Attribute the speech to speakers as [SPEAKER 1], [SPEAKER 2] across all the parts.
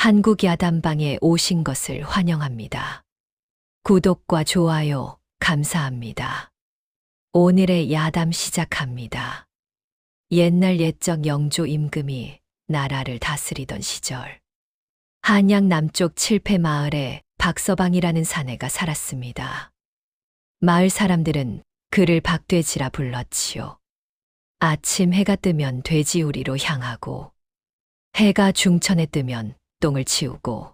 [SPEAKER 1] 한국 야담방에 오신 것을 환영합니다. 구독과 좋아요 감사합니다. 오늘의 야담 시작합니다. 옛날 옛적 영조 임금이 나라를 다스리던 시절, 한양 남쪽 칠패 마을에 박서방이라는 사내가 살았습니다. 마을 사람들은 그를 박돼지라 불렀지요. 아침 해가 뜨면 돼지우리로 향하고, 해가 중천에 뜨면 똥을 치우고,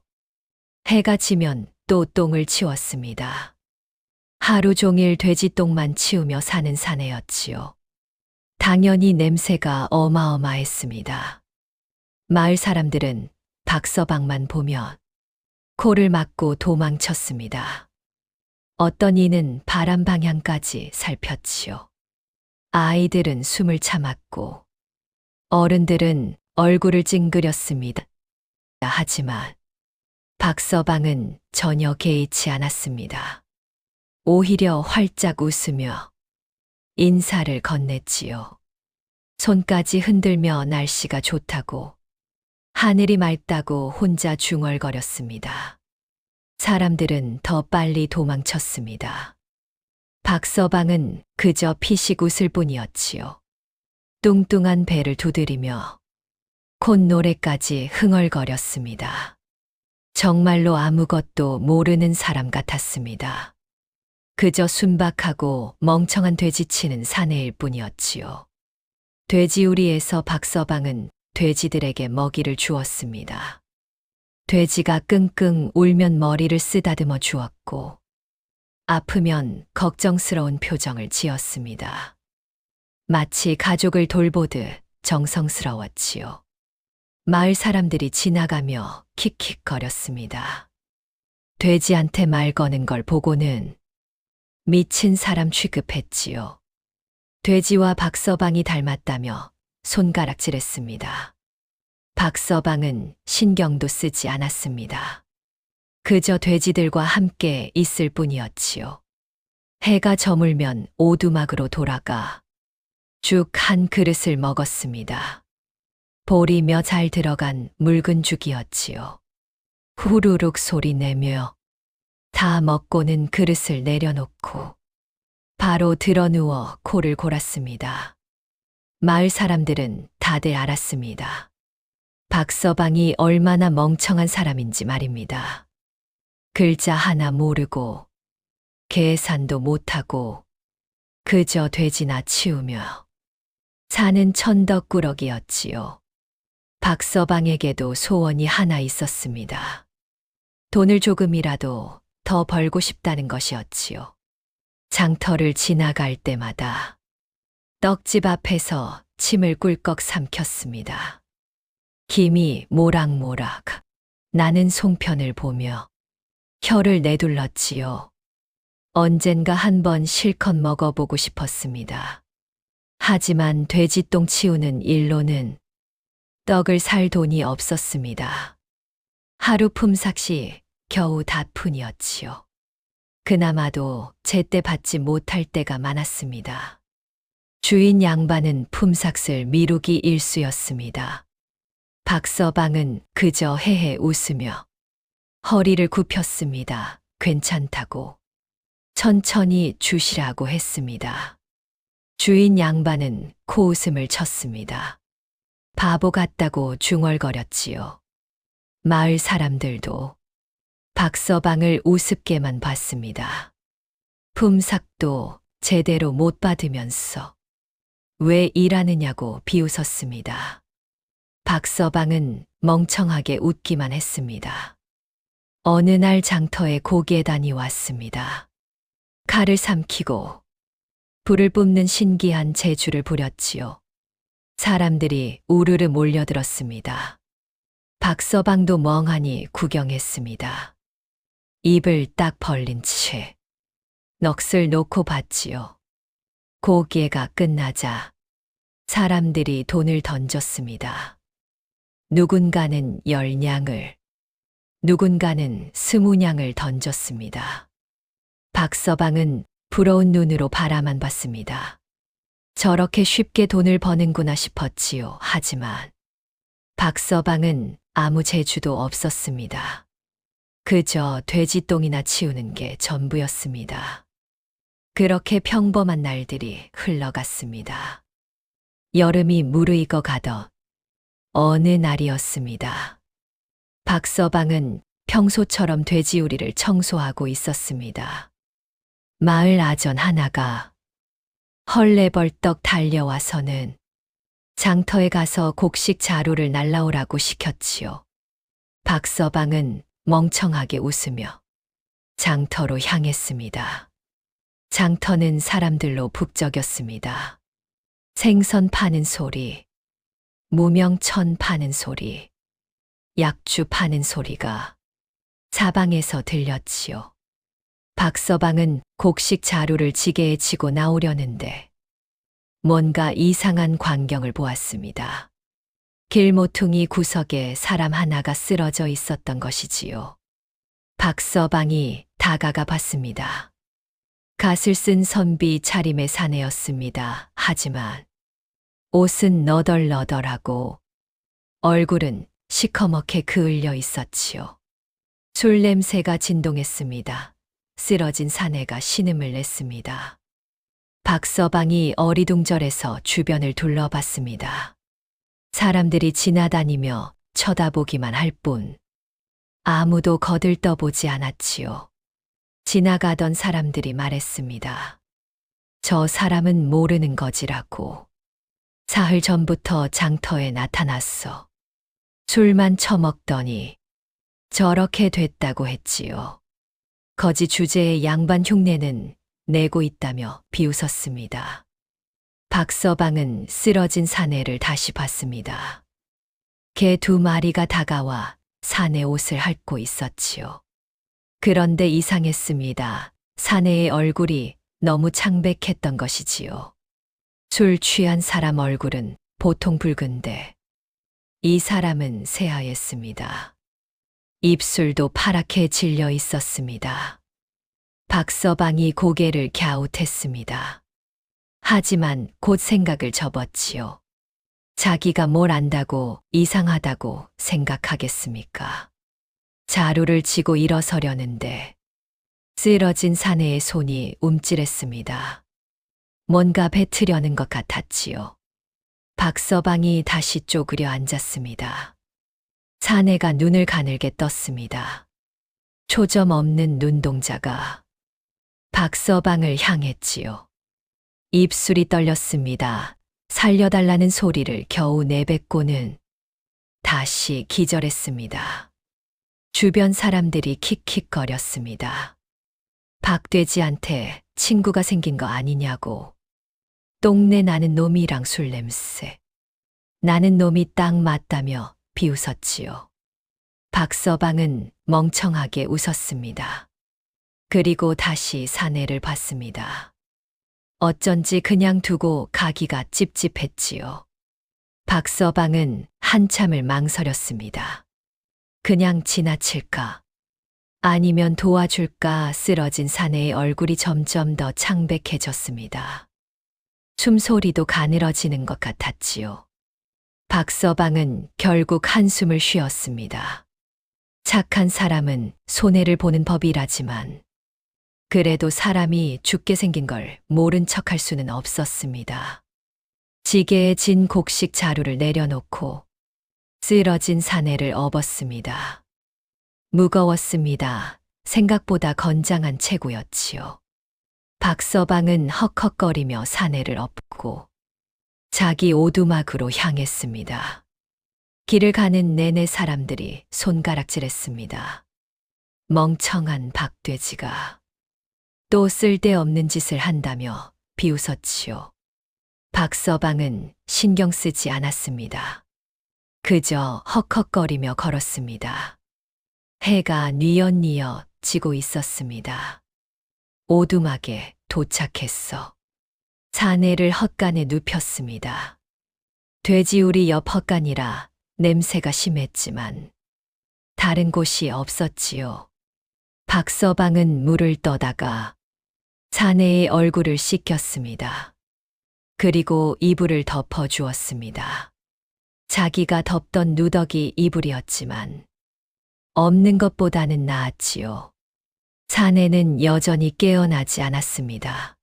[SPEAKER 1] 해가 지면 또 똥을 치웠습니다. 하루 종일 돼지똥만 치우며 사는 사내였지요. 당연히 냄새가 어마어마했습니다. 마을 사람들은 박서방만 보면 코를 막고 도망쳤습니다. 어떤 이는 바람 방향까지 살폈지요. 아이들은 숨을 참았고, 어른들은 얼굴을 찡그렸습니다. 하지만 박서방은 전혀 개의치 않았습니다. 오히려 활짝 웃으며 인사를 건넸지요. 손까지 흔들며 날씨가 좋다고, 하늘이 맑다고 혼자 중얼거렸습니다. 사람들은 더 빨리 도망쳤습니다. 박서방은 그저 피식 웃을 뿐이었지요. 뚱뚱한 배를 두드리며 콧노래까지 흥얼거렸습니다. 정말로 아무것도 모르는 사람 같았습니다. 그저 순박하고 멍청한 돼지치는 사내일 뿐이었지요. 돼지우리에서 박서방은 돼지들에게 먹이를 주었습니다. 돼지가 끙끙 울면 머리를 쓰다듬어 주었고, 아프면 걱정스러운 표정을 지었습니다. 마치 가족을 돌보듯 정성스러웠지요. 마을 사람들이 지나가며 킥킥거렸습니다. 돼지한테 말 거는 걸 보고는 미친 사람 취급했지요. 돼지와 박서방이 닮았다며 손가락질했습니다. 박서방은 신경도 쓰지 않았습니다. 그저 돼지들과 함께 있을 뿐이었지요. 해가 저물면 오두막으로 돌아가 죽 한 그릇을 먹었습니다. 보리며 잘 들어간 묽은 죽이었지요. 후루룩 소리 내며 다 먹고는 그릇을 내려놓고 바로 드러누워 코를 골았습니다. 마을 사람들은 다들 알았습니다. 박서방이 얼마나 멍청한 사람인지 말입니다. 글자 하나 모르고 계산도 못하고 그저 돼지나 치우며 사는 천덕꾸러기였지요. 박서방에게도 소원이 하나 있었습니다. 돈을 조금이라도 더 벌고 싶다는 것이었지요. 장터를 지나갈 때마다 떡집 앞에서 침을 꿀꺽 삼켰습니다. 김이 모락모락 나는 송편을 보며 혀를 내둘렀지요. 언젠가 한번 실컷 먹어보고 싶었습니다. 하지만 돼지똥 치우는 일로는 떡을 살 돈이 없었습니다. 하루 품삯이 겨우 닷푼이었지요. 그나마도 제때 받지 못할 때가 많았습니다. 주인 양반은 품삯을 미루기 일쑤였습니다. 박서방은 그저 헤헤 웃으며 허리를 굽혔습니다. 괜찮다고. 천천히 주시라고 했습니다. 주인 양반은 코웃음을 쳤습니다. 바보 같다고 중얼거렸지요. 마을 사람들도 박서방을 우습게만 봤습니다. 품삯도 제대로 못 받으면서 왜 일하느냐고 비웃었습니다. 박서방은 멍청하게 웃기만 했습니다. 어느 날 장터에 고개단이 왔습니다. 칼을 삼키고 불을 뿜는 신기한 재주를 부렸지요. 사람들이 우르르 몰려들었습니다. 박서방도 멍하니 구경했습니다. 입을 딱 벌린 채 넋을 놓고 봤지요. 고기가 끝나자 사람들이 돈을 던졌습니다. 누군가는 10냥을, 누군가는 20냥을 던졌습니다. 박서방은 부러운 눈으로 바라만 봤습니다. 저렇게 쉽게 돈을 버는구나 싶었지요. 하지만 박서방은 아무 재주도 없었습니다. 그저 돼지똥이나 치우는 게 전부였습니다. 그렇게 평범한 날들이 흘러갔습니다. 여름이 무르익어 가던 어느 날이었습니다. 박서방은 평소처럼 돼지우리를 청소하고 있었습니다. 마을 아전 하나가 헐레벌떡 달려와서는 장터에 가서 곡식 자루를 날라오라고 시켰지요. 박서방은 멍청하게 웃으며 장터로 향했습니다. 장터는 사람들로 북적였습니다. 생선 파는 소리, 무명천 파는 소리, 약주 파는 소리가 사방에서 들렸지요. 박서방은 곡식 자루를 지게에 지고 나오려는데 뭔가 이상한 광경을 보았습니다. 길모퉁이 구석에 사람 하나가 쓰러져 있었던 것이지요. 박서방이 다가가 봤습니다. 갓을 쓴 선비 차림의 사내였습니다. 하지만 옷은 너덜너덜하고 얼굴은 시커멓게 그을려 있었지요. 술 냄새가 진동했습니다. 쓰러진 사내가 신음을 냈습니다. 박서방이 어리둥절해서 주변을 둘러봤습니다. 사람들이 지나다니며 쳐다보기만 할 뿐 아무도 거들떠보지 않았지요. 지나가던 사람들이 말했습니다. 저 사람은 모르는 거지라고. 사흘 전부터 장터에 나타났어. 술만 처먹더니 저렇게 됐다고 했지요. 거지 주제의 양반 흉내는 내고 있다며 비웃었습니다. 박서방은 쓰러진 사내를 다시 봤습니다. 개 2마리가 다가와 사내 옷을 핥고 있었지요. 그런데 이상했습니다. 사내의 얼굴이 너무 창백했던 것이지요. 술 취한 사람 얼굴은 보통 붉은데 이 사람은 새하였습니다. 입술도 파랗게 질려 있었습니다. 박서방이 고개를 갸웃했습니다. 하지만 곧 생각을 접었지요. 자기가 뭘 안다고 이상하다고 생각하겠습니까? 자루를 지고 일어서려는데 쓰러진 사내의 손이 움찔했습니다. 뭔가 뱉으려는 것 같았지요. 박서방이 다시 쪼그려 앉았습니다. 사내가 눈을 가늘게 떴습니다. 초점 없는 눈동자가 박서방을 향했지요. 입술이 떨렸습니다. 살려달라는 소리를 겨우 내뱉고는 다시 기절했습니다. 주변 사람들이 킥킥거렸습니다. 박돼지한테 친구가 생긴 거 아니냐고. 똥내 나는 놈이랑 술 냄새. 나는 놈이 딱 맞다며 비웃었지요. 박서방은 멍청하게 웃었습니다. 그리고 다시 사내를 봤습니다. 어쩐지 그냥 두고 가기가 찝찝했지요. 박서방은 한참을 망설였습니다. 그냥 지나칠까? 아니면 도와줄까? 쓰러진 사내의 얼굴이 점점 더 창백해졌습니다. 숨소리도 가늘어지는 것 같았지요. 박서방은 결국 한숨을 쉬었습니다. 착한 사람은 손해를 보는 법이라지만 그래도 사람이 죽게 생긴 걸 모른 척할 수는 없었습니다. 지게에 진 곡식 자루를 내려놓고 쓰러진 사내를 업었습니다. 무거웠습니다. 생각보다 건장한 체구였지요. 박서방은 헉헉거리며 사내를 업고 자기 오두막으로 향했습니다. 길을 가는 내내 사람들이 손가락질했습니다. 멍청한 박돼지가 또 쓸데없는 짓을 한다며 비웃었지요. 박서방은 신경 쓰지 않았습니다. 그저 헉헉거리며 걸었습니다. 해가 뉘엿뉘엿 지고 있었습니다. 오두막에 도착했어. 사내를 헛간에 눕혔습니다. 돼지우리 옆 헛간이라 냄새가 심했지만 다른 곳이 없었지요. 박서방은 물을 떠다가 사내의 얼굴을 씻겼습니다. 그리고 이불을 덮어 주었습니다. 자기가 덮던 누더기 이불이었지만 없는 것보다는 나았지요. 사내는 여전히 깨어나지 않았습니다.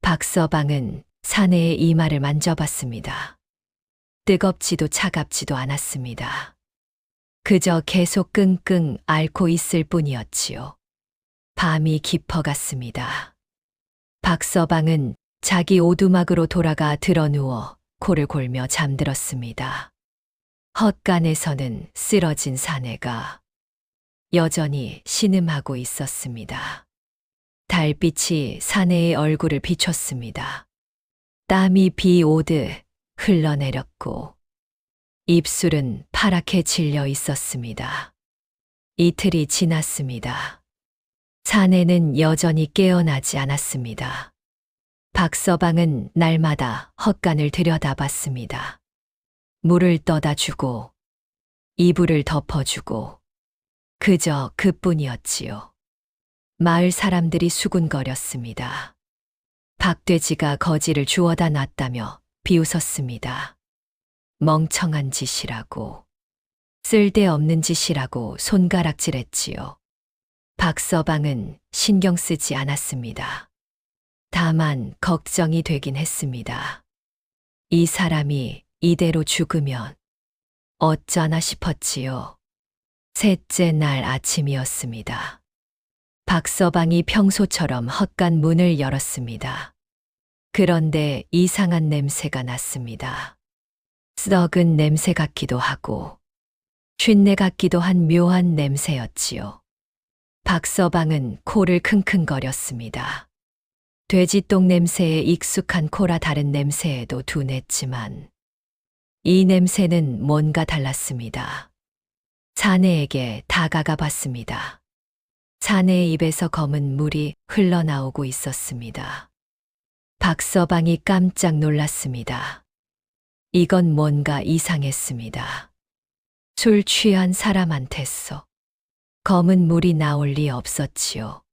[SPEAKER 1] 박서방은 사내의 이마를 만져봤습니다. 뜨겁지도 차갑지도 않았습니다. 그저 계속 끙끙 앓고 있을 뿐이었지요. 밤이 깊어갔습니다. 박서방은 자기 오두막으로 돌아가 드러누워 코를 골며 잠들었습니다. 헛간에서는 쓰러진 사내가 여전히 신음하고 있었습니다. 달빛이 사내의 얼굴을 비췄습니다. 땀이 비 오듯 흘러내렸고 입술은 파랗게 질려 있었습니다. 이틀이 지났습니다. 사내는 여전히 깨어나지 않았습니다. 박서방은 날마다 헛간을 들여다봤습니다. 물을 떠다 주고 이불을 덮어주고 그저 그뿐이었지요. 마을 사람들이 수군거렸습니다. 박돼지가 거지를 주워다 놨다며 비웃었습니다. 멍청한 짓이라고, 쓸데없는 짓이라고 손가락질했지요. 박서방은 신경 쓰지 않았습니다. 다만 걱정이 되긴 했습니다. 이 사람이 이대로 죽으면 어쩌나 싶었지요. 셋째 날 아침이었습니다. 박서방이 평소처럼 헛간 문을 열었습니다. 그런데 이상한 냄새가 났습니다. 썩은 냄새 같기도 하고 쉰내 같기도 한 묘한 냄새였지요. 박서방은 코를 킁킁거렸습니다. 돼지똥 냄새에 익숙한 코라 다른 냄새에도 둔했지만 이 냄새는 뭔가 달랐습니다. 사내에게 다가가 봤습니다. 사내의 입에서 검은 물이 흘러나오고 있었습니다. 박서방이 깜짝 놀랐습니다. 이건 뭔가 이상했습니다. 술 취한 사람한테서 검은 물이 나올 리 없었지요.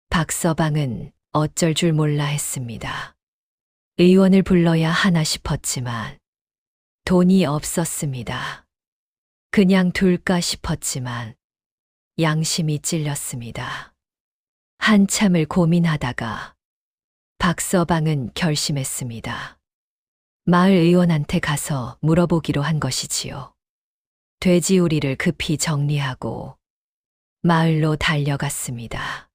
[SPEAKER 1] 박서방은 어쩔 줄 몰라 했습니다. 의원을 불러야 하나 싶었지만 돈이 없었습니다. 그냥 둘까 싶었지만 양심이 찔렸습니다. 한참을 고민하다가 박서방은 결심했습니다. 마을 의원한테 가서 물어보기로 한 것이지요. 돼지우리를 급히 정리하고 마을로 달려갔습니다.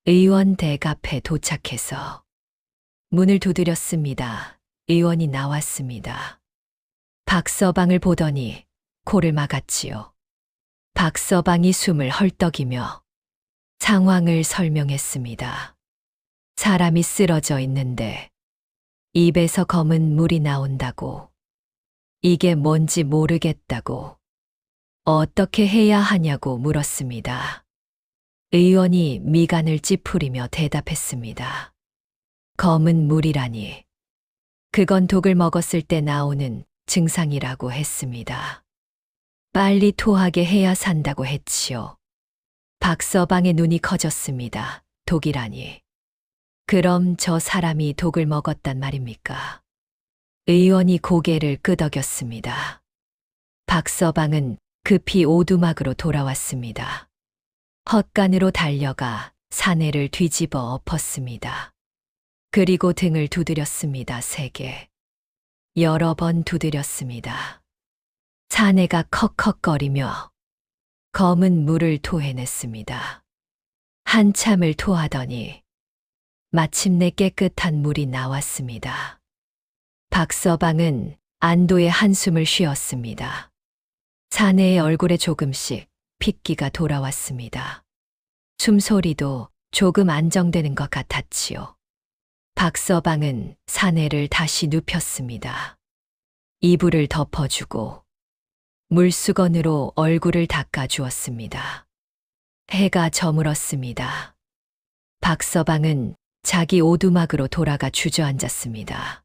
[SPEAKER 1] 의원 댁 앞에 도착해서 문을 두드렸습니다. 의원이 나왔습니다. 박서방을 보더니 코를 막았지요. 박서방이 숨을 헐떡이며 상황을 설명했습니다. 사람이 쓰러져 있는데 입에서 검은 물이 나온다고. 이게 뭔지 모르겠다고. 어떻게 해야 하냐고 물었습니다. 의원이 미간을 찌푸리며 대답했습니다. 검은 물이라니. 그건 독을 먹었을 때 나오는 증상이라고 했습니다. 빨리 토하게 해야 산다고 했지요. 박서방의 눈이 커졌습니다. 독이라니. 그럼 저 사람이 독을 먹었단 말입니까? 의원이 고개를 끄덕였습니다. 박서방은 급히 오두막으로 돌아왔습니다. 헛간으로 달려가 사내를 뒤집어 엎었습니다. 그리고 등을 두드렸습니다. 3개. 여러 번 두드렸습니다. 사내가 컥컥거리며 검은 물을 토해냈습니다. 한참을 토하더니 마침내 깨끗한 물이 나왔습니다. 박서방은 안도의 한숨을 쉬었습니다. 사내의 얼굴에 조금씩 핏기가 돌아왔습니다. 숨소리도 조금 안정되는 것 같았지요. 박서방은 사내를 다시 눕혔습니다. 이불을 덮어주고 물수건으로 얼굴을 닦아주었습니다. 해가 저물었습니다. 박서방은 자기 오두막으로 돌아가 주저앉았습니다.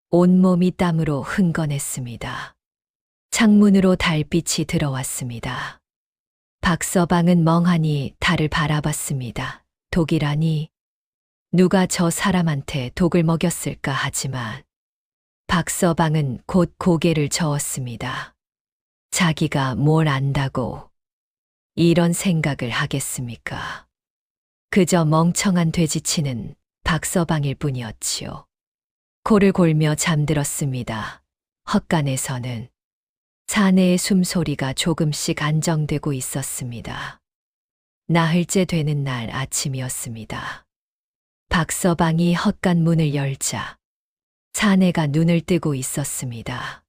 [SPEAKER 1] 온몸이 땀으로 흥건했습니다. 창문으로 달빛이 들어왔습니다. 박서방은 멍하니 달을 바라봤습니다. 독이라니. 누가 저 사람한테 독을 먹였을까 하지만 박서방은 곧 고개를 저었습니다. 자기가 뭘 안다고 이런 생각을 하겠습니까? 그저 멍청한 돼지치는 박서방일 뿐이었지요. 코를 골며 잠들었습니다. 헛간에서는 사내의 숨소리가 조금씩 안정되고 있었습니다. 나흘째 되는 날 아침이었습니다. 박서방이 헛간 문을 열자 사내가 눈을 뜨고 있었습니다.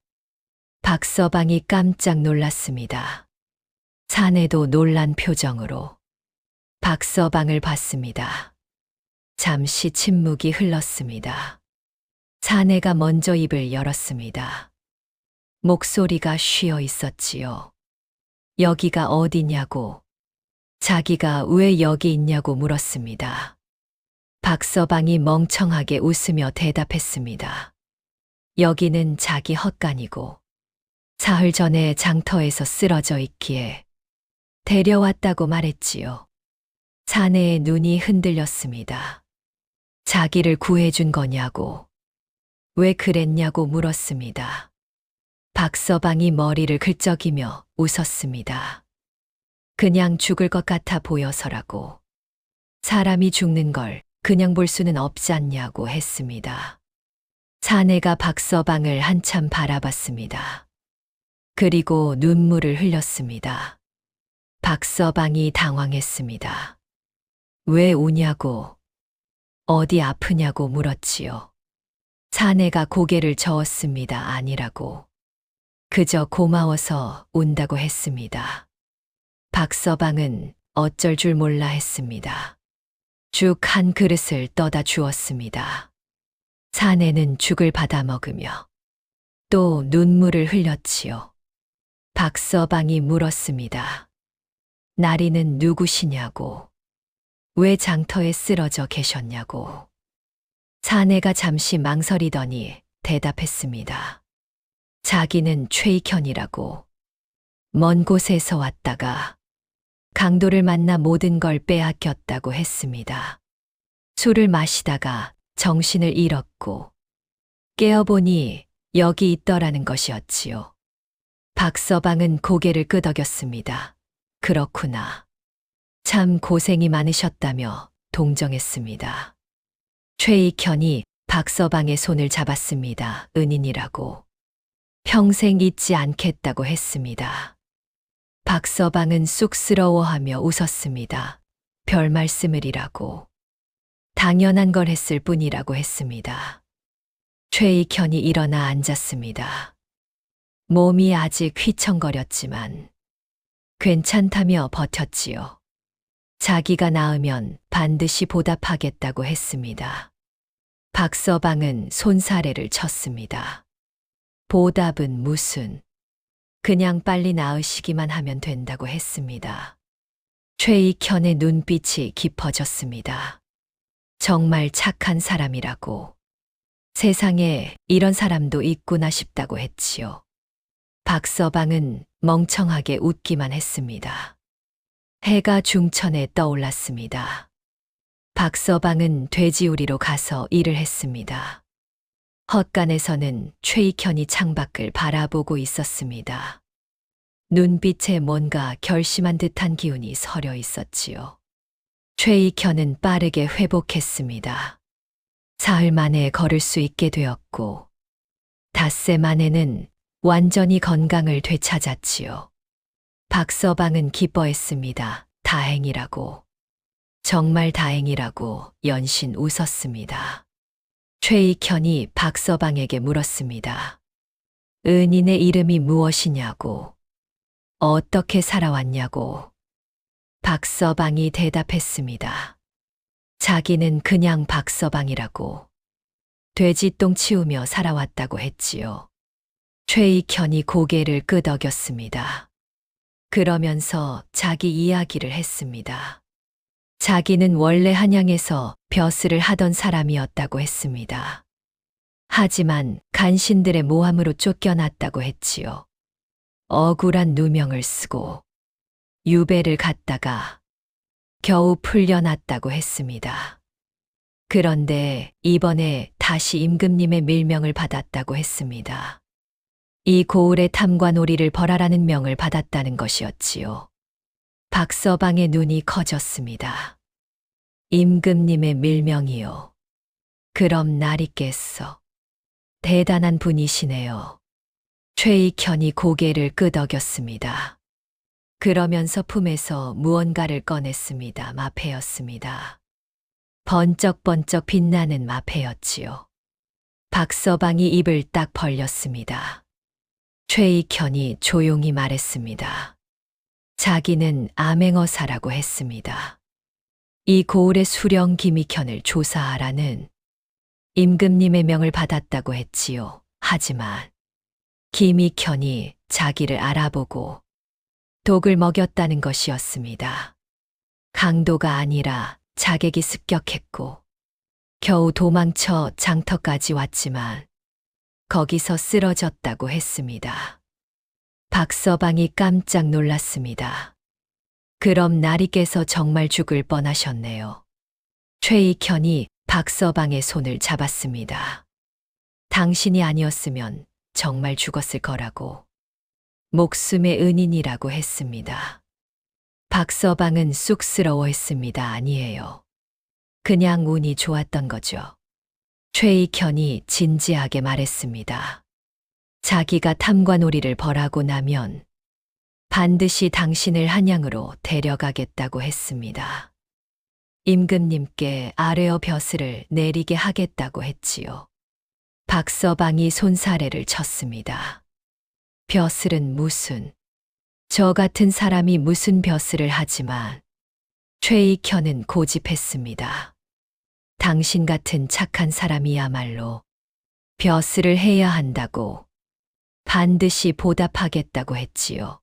[SPEAKER 1] 박서방이 깜짝 놀랐습니다. 사내도 놀란 표정으로 박서방을 봤습니다. 잠시 침묵이 흘렀습니다. 사내가 먼저 입을 열었습니다. 목소리가 쉬어 있었지요. 여기가 어디냐고, 자기가 왜 여기 있냐고 물었습니다. 박서방이 멍청하게 웃으며 대답했습니다. 여기는 자기 헛간이고 사흘 전에 장터에서 쓰러져 있기에 데려왔다고 말했지요. 사내의 눈이 흔들렸습니다. 자기를 구해준 거냐고, 왜 그랬냐고 물었습니다. 박서방이 머리를 긁적이며 웃었습니다. 그냥 죽을 것 같아 보여서라고. 사람이 죽는 걸 그냥 볼 수는 없지 않냐고 했습니다. 사내가 박서방을 한참 바라봤습니다. 그리고 눈물을 흘렸습니다. 박서방이 당황했습니다. 왜 우냐고, 어디 아프냐고 물었지요. 사내가 고개를 저었습니다. 아니라고. 그저 고마워서 운다고 했습니다. 박서방은 어쩔 줄 몰라 했습니다. 죽 한 그릇을 떠다 주었습니다. 사내는 죽을 받아 먹으며 또 눈물을 흘렸지요. 박서방이 물었습니다. 나리는 누구시냐고, 왜 장터에 쓰러져 계셨냐고. 사내가 잠시 망설이더니 대답했습니다. 자기는 최익현이라고. 먼 곳에서 왔다가 강도를 만나 모든 걸 빼앗겼다고 했습니다. 술을 마시다가 정신을 잃었고 깨어보니 여기 있더라는 것이었지요. 박서방은 고개를 끄덕였습니다. 그렇구나. 참 고생이 많으셨다며 동정했습니다. 최익현이 박서방의 손을 잡았습니다. 은인이라고. 평생 잊지 않겠다고 했습니다. 박서방은 쑥스러워하며 웃었습니다. 별 말씀을이라고. 당연한 걸 했을 뿐이라고 했습니다. 최익현이 일어나 앉았습니다. 몸이 아직 휘청거렸지만 괜찮다며 버텼지요. 자기가 나으면 반드시 보답하겠다고 했습니다. 박서방은 손사래를 쳤습니다. 보답은 무슨, 그냥 빨리 나으시기만 하면 된다고 했습니다. 최익현의 눈빛이 깊어졌습니다. 정말 착한 사람이라고. 세상에 이런 사람도 있구나 싶다고 했지요. 박서방은 멍청하게 웃기만 했습니다. 해가 중천에 떠올랐습니다. 박서방은 돼지우리로 가서 일을 했습니다. 헛간에서는 최익현이 창밖을 바라보고 있었습니다. 눈빛에 뭔가 결심한 듯한 기운이 서려 있었지요. 최익현은 빠르게 회복했습니다. 사흘 만에 걸을 수 있게 되었고, 닷새 만에는 완전히 건강을 되찾았지요. 박서방은 기뻐했습니다. 다행이라고. 정말 다행이라고 연신 웃었습니다. 최익현이 박서방에게 물었습니다. 은인의 이름이 무엇이냐고, 어떻게 살아왔냐고. 박서방이 대답했습니다. 자기는 그냥 박서방이라고. 돼지똥 치우며 살아왔다고 했지요. 최익현이 고개를 끄덕였습니다. 그러면서 자기 이야기를 했습니다. 자기는 원래 한양에서 벼슬을 하던 사람이었다고 했습니다. 하지만 간신들의 모함으로 쫓겨났다고 했지요. 억울한 누명을 쓰고 유배를 갔다가 겨우 풀려났다고 했습니다. 그런데 이번에 다시 임금님의 밀명을 받았다고 했습니다. 이 고을의 탐관오리를 벌하라는 명을 받았다는 것이었지요. 박서방의 눈이 커졌습니다. 임금님의 밀명이요. 그럼 날이겠어. 대단한 분이시네요. 최익현이 고개를 끄덕였습니다. 그러면서 품에서 무언가를 꺼냈습니다. 마패였습니다. 번쩍번쩍 빛나는 마패였지요. 박서방이 입을 딱 벌렸습니다. 최익현이 조용히 말했습니다. 자기는 암행어사라고 했습니다. 이 고을의 수령 김익현을 조사하라는 임금님의 명을 받았다고 했지요. 하지만 김익현이 자기를 알아보고 독을 먹였다는 것이었습니다. 강도가 아니라 자객이 습격했고 겨우 도망쳐 장터까지 왔지만 거기서 쓰러졌다고 했습니다. 박서방이 깜짝 놀랐습니다. 그럼 나리께서 정말 죽을 뻔하셨네요. 최익현이 박서방의 손을 잡았습니다. 당신이 아니었으면 정말 죽었을 거라고. 목숨의 은인이라고 했습니다. 박서방은 쑥스러워했습니다. 아니에요. 그냥 운이 좋았던 거죠. 최익현이 진지하게 말했습니다. 자기가 탐관오리를 벌하고 나면 반드시 당신을 한양으로 데려가겠다고 했습니다. 임금님께 아뢰어 벼슬을 내리게 하겠다고 했지요. 박서방이 손사래를 쳤습니다. 벼슬은 무슨? 저 같은 사람이 무슨 벼슬을 하지만 최익현은 고집했습니다. 당신 같은 착한 사람이야말로 벼슬을 해야 한다고 반드시 보답하겠다고 했지요.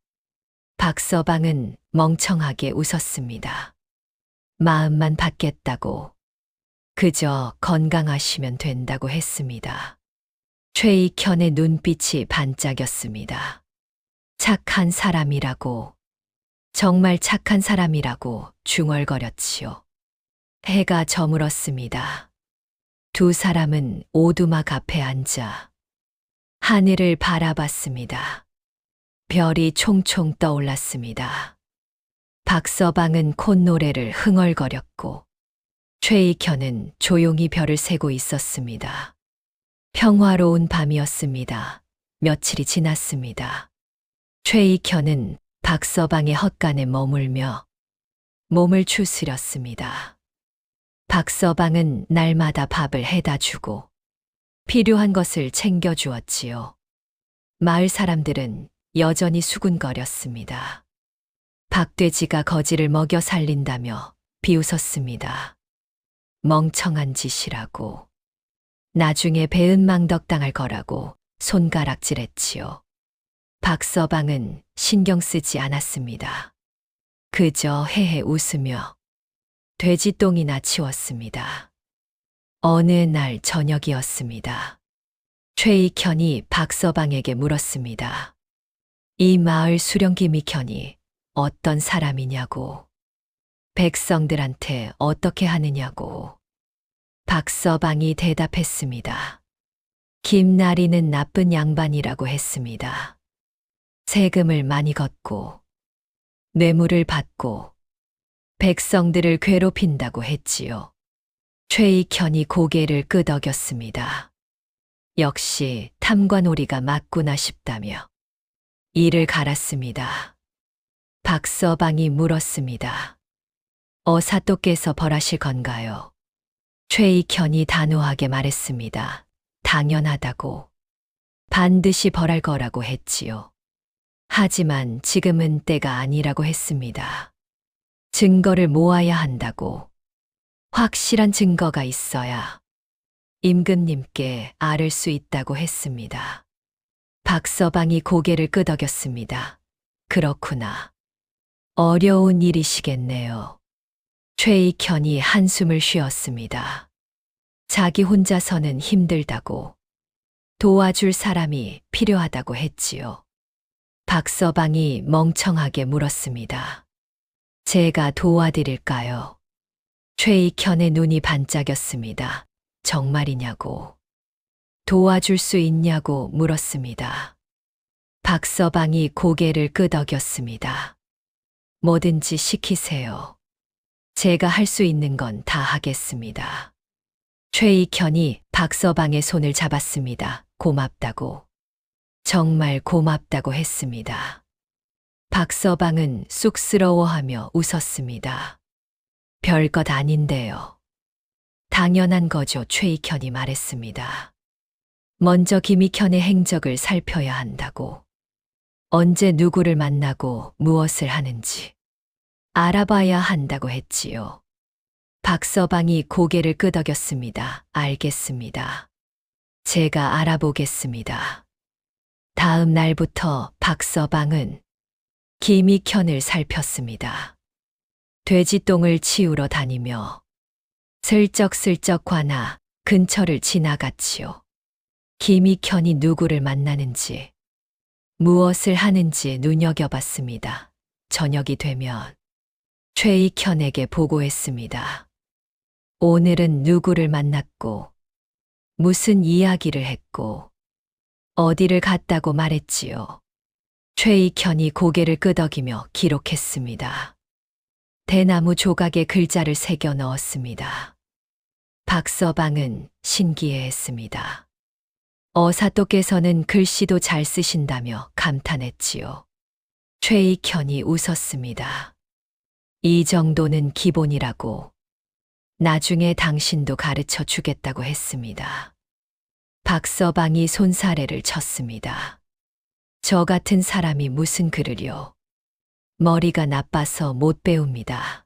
[SPEAKER 1] 박서방은 멍청하게 웃었습니다. 마음만 받겠다고 그저 건강하시면 된다고 했습니다. 최익현의 눈빛이 반짝였습니다. 착한 사람이라고, 정말 착한 사람이라고 중얼거렸지요. 해가 저물었습니다. 두 사람은 오두막 앞에 앉아 하늘을 바라봤습니다. 별이 총총 떠올랐습니다. 박서방은 콧노래를 흥얼거렸고 최익현은 조용히 별을 세고 있었습니다. 평화로운 밤이었습니다. 며칠이 지났습니다. 최익현은 박서방의 헛간에 머물며 몸을 추스렸습니다. 박서방은 날마다 밥을 해다 주고 필요한 것을 챙겨주었지요. 마을 사람들은 여전히 수군거렸습니다. 박돼지가 거지를 먹여 살린다며 비웃었습니다. 멍청한 짓이라고. 나중에 배은망덕당할 거라고 손가락질했지요. 박서방은 신경 쓰지 않았습니다. 그저 헤헤 웃으며 돼지똥이나 치웠습니다. 어느 날 저녁이었습니다. 최익현이 박서방에게 물었습니다. 이 마을 수령 김익현이 어떤 사람이냐고. 백성들한테 어떻게 하느냐고. 박서방이 대답했습니다. 김나리는 나쁜 양반이라고 했습니다. 세금을 많이 걷고 뇌물을 받고 백성들을 괴롭힌다고 했지요. 최익현이 고개를 끄덕였습니다. 역시 탐관오리가 맞구나 싶다며 이를 갈았습니다. 박서방이 물었습니다. 어사또께서 벌하실 건가요? 최익현이 단호하게 말했습니다. 당연하다고. 반드시 벌할 거라고 했지요. 하지만 지금은 때가 아니라고 했습니다. 증거를 모아야 한다고. 확실한 증거가 있어야 임금님께 아를 수 있다고 했습니다. 박서방이 고개를 끄덕였습니다. 그렇구나. 어려운 일이시겠네요. 최익현이 한숨을 쉬었습니다. 자기 혼자서는 힘들다고 도와줄 사람이 필요하다고 했지요. 박서방이 멍청하게 물었습니다. 제가 도와드릴까요? 최익현의 눈이 반짝였습니다. 정말이냐고. 도와줄 수 있냐고 물었습니다. 박서방이 고개를 끄덕였습니다. 뭐든지 시키세요. 제가 할 수 있는 건 다 하겠습니다. 최익현이 박서방의 손을 잡았습니다. 고맙다고. 정말 고맙다고 했습니다. 박서방은 쑥스러워하며 웃었습니다. 별것 아닌데요. 당연한 거죠. 최익현이 말했습니다. 먼저 김익현의 행적을 살펴야 한다고. 언제 누구를 만나고 무엇을 하는지 알아봐야 한다고 했지요. 박서방이 고개를 끄덕였습니다. 알겠습니다. 제가 알아보겠습니다. 다음 날부터 박서방은 김익현을 살폈습니다. 돼지똥을 치우러 다니며 슬쩍슬쩍 관아 근처를 지나갔지요. 김익현이 누구를 만나는지, 무엇을 하는지 눈여겨봤습니다. 저녁이 되면 최익현에게 보고했습니다. 오늘은 누구를 만났고, 무슨 이야기를 했고, 어디를 갔다고 말했지요. 최익현이 고개를 끄덕이며 기록했습니다. 대나무 조각에 글자를 새겨 넣었습니다. 박서방은 신기해했습니다. 어사또께서는 글씨도 잘 쓰신다며 감탄했지요. 최익현이 웃었습니다. 이 정도는 기본이라고. 나중에 당신도 가르쳐 주겠다고 했습니다. 박서방이 손사래를 쳤습니다. 저 같은 사람이 무슨 글을요. 머리가 나빠서 못 배웁니다.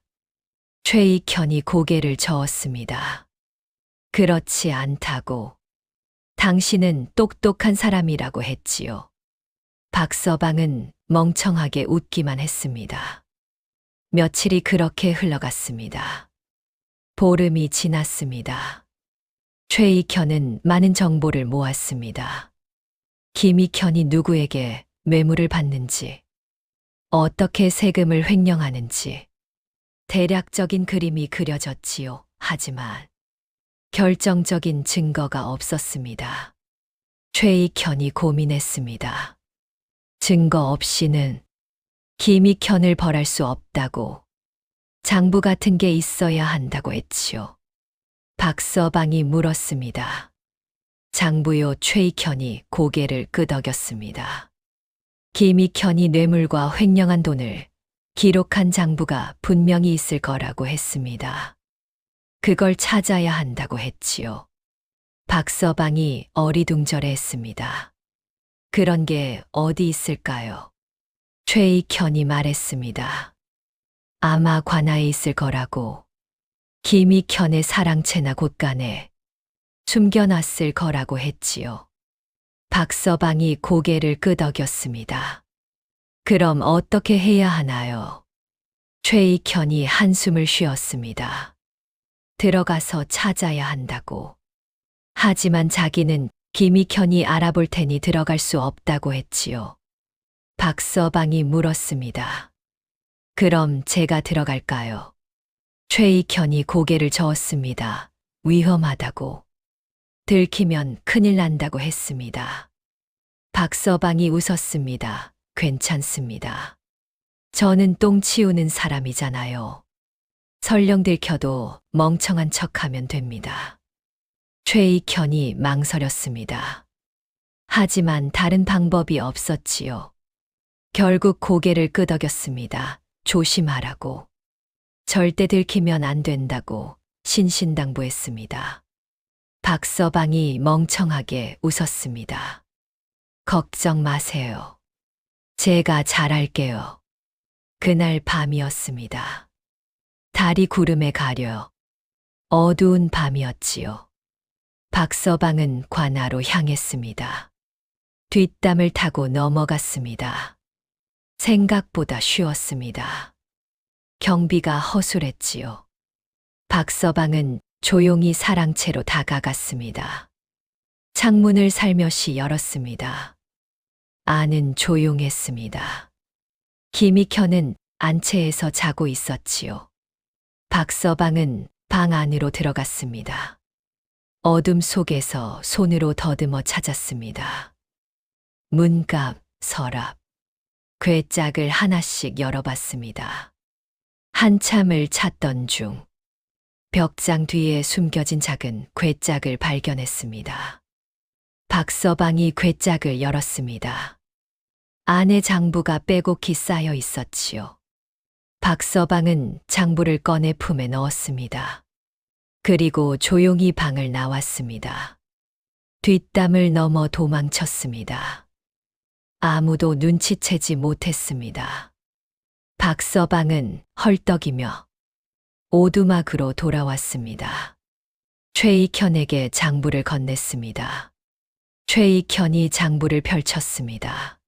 [SPEAKER 1] 최익현이 고개를 저었습니다. 그렇지 않다고. 당신은 똑똑한 사람이라고 했지요. 박서방은 멍청하게 웃기만 했습니다. 며칠이 그렇게 흘러갔습니다. 보름이 지났습니다. 최익현은 많은 정보를 모았습니다. 김익현이 누구에게 뇌물을 받는지, 어떻게 세금을 횡령하는지, 대략적인 그림이 그려졌지요. 하지만 결정적인 증거가 없었습니다. 최익현이 고민했습니다. 증거 없이는 김익현을 벌할 수 없다고. 장부 같은 게 있어야 한다고 했지요. 박서방이 물었습니다. 장부요. 최익현이 고개를 끄덕였습니다. 김익현이 뇌물과 횡령한 돈을 기록한 장부가 분명히 있을 거라고 했습니다. 그걸 찾아야 한다고 했지요. 박서방이 어리둥절해했습니다. 그런 게 어디 있을까요? 최익현이 말했습니다. 아마 관아에 있을 거라고. 김익현의 사랑채나 곳간에 숨겨놨을 거라고 했지요. 박서방이 고개를 끄덕였습니다. 그럼 어떻게 해야 하나요? 최익현이 한숨을 쉬었습니다. 들어가서 찾아야 한다고. 하지만 자기는 김익현이 알아볼 테니 들어갈 수 없다고 했지요. 박서방이 물었습니다. 그럼 제가 들어갈까요? 최익현이 고개를 저었습니다. 위험하다고. 들키면 큰일 난다고 했습니다. 박서방이 웃었습니다. 괜찮습니다. 저는 똥 치우는 사람이잖아요. 설령 들켜도 멍청한 척하면 됩니다. 최익현이 망설였습니다. 하지만 다른 방법이 없었지요. 결국 고개를 끄덕였습니다. 조심하라고. 절대 들키면 안 된다고 신신당부했습니다. 박서방이 멍청하게 웃었습니다. 걱정 마세요. 제가 잘할게요. 그날 밤이었습니다. 달이 구름에 가려 어두운 밤이었지요. 박서방은 관아로 향했습니다. 뒷담을 타고 넘어갔습니다. 생각보다 쉬웠습니다. 경비가 허술했지요. 박서방은 조용히 사랑채로 다가갔습니다. 창문을 살며시 열었습니다. 안은 조용했습니다. 김익현은 안채에서 자고 있었지요. 박서방은 방 안으로 들어갔습니다. 어둠 속에서 손으로 더듬어 찾았습니다. 문갑, 서랍, 괴짝을 하나씩 열어봤습니다. 한참을 찾던 중 벽장 뒤에 숨겨진 작은 괴짝을 발견했습니다. 박서방이 괴짝을 열었습니다. 안에 장부가 빼곡히 쌓여 있었지요. 박서방은 장부를 꺼내 품에 넣었습니다. 그리고 조용히 방을 나왔습니다. 뒷담을 넘어 도망쳤습니다. 아무도 눈치채지 못했습니다. 박서방은 헐떡이며 오두막으로 돌아왔습니다. 최익현에게 장부를 건넸습니다. 최익현이 장부를 펼쳤습니다.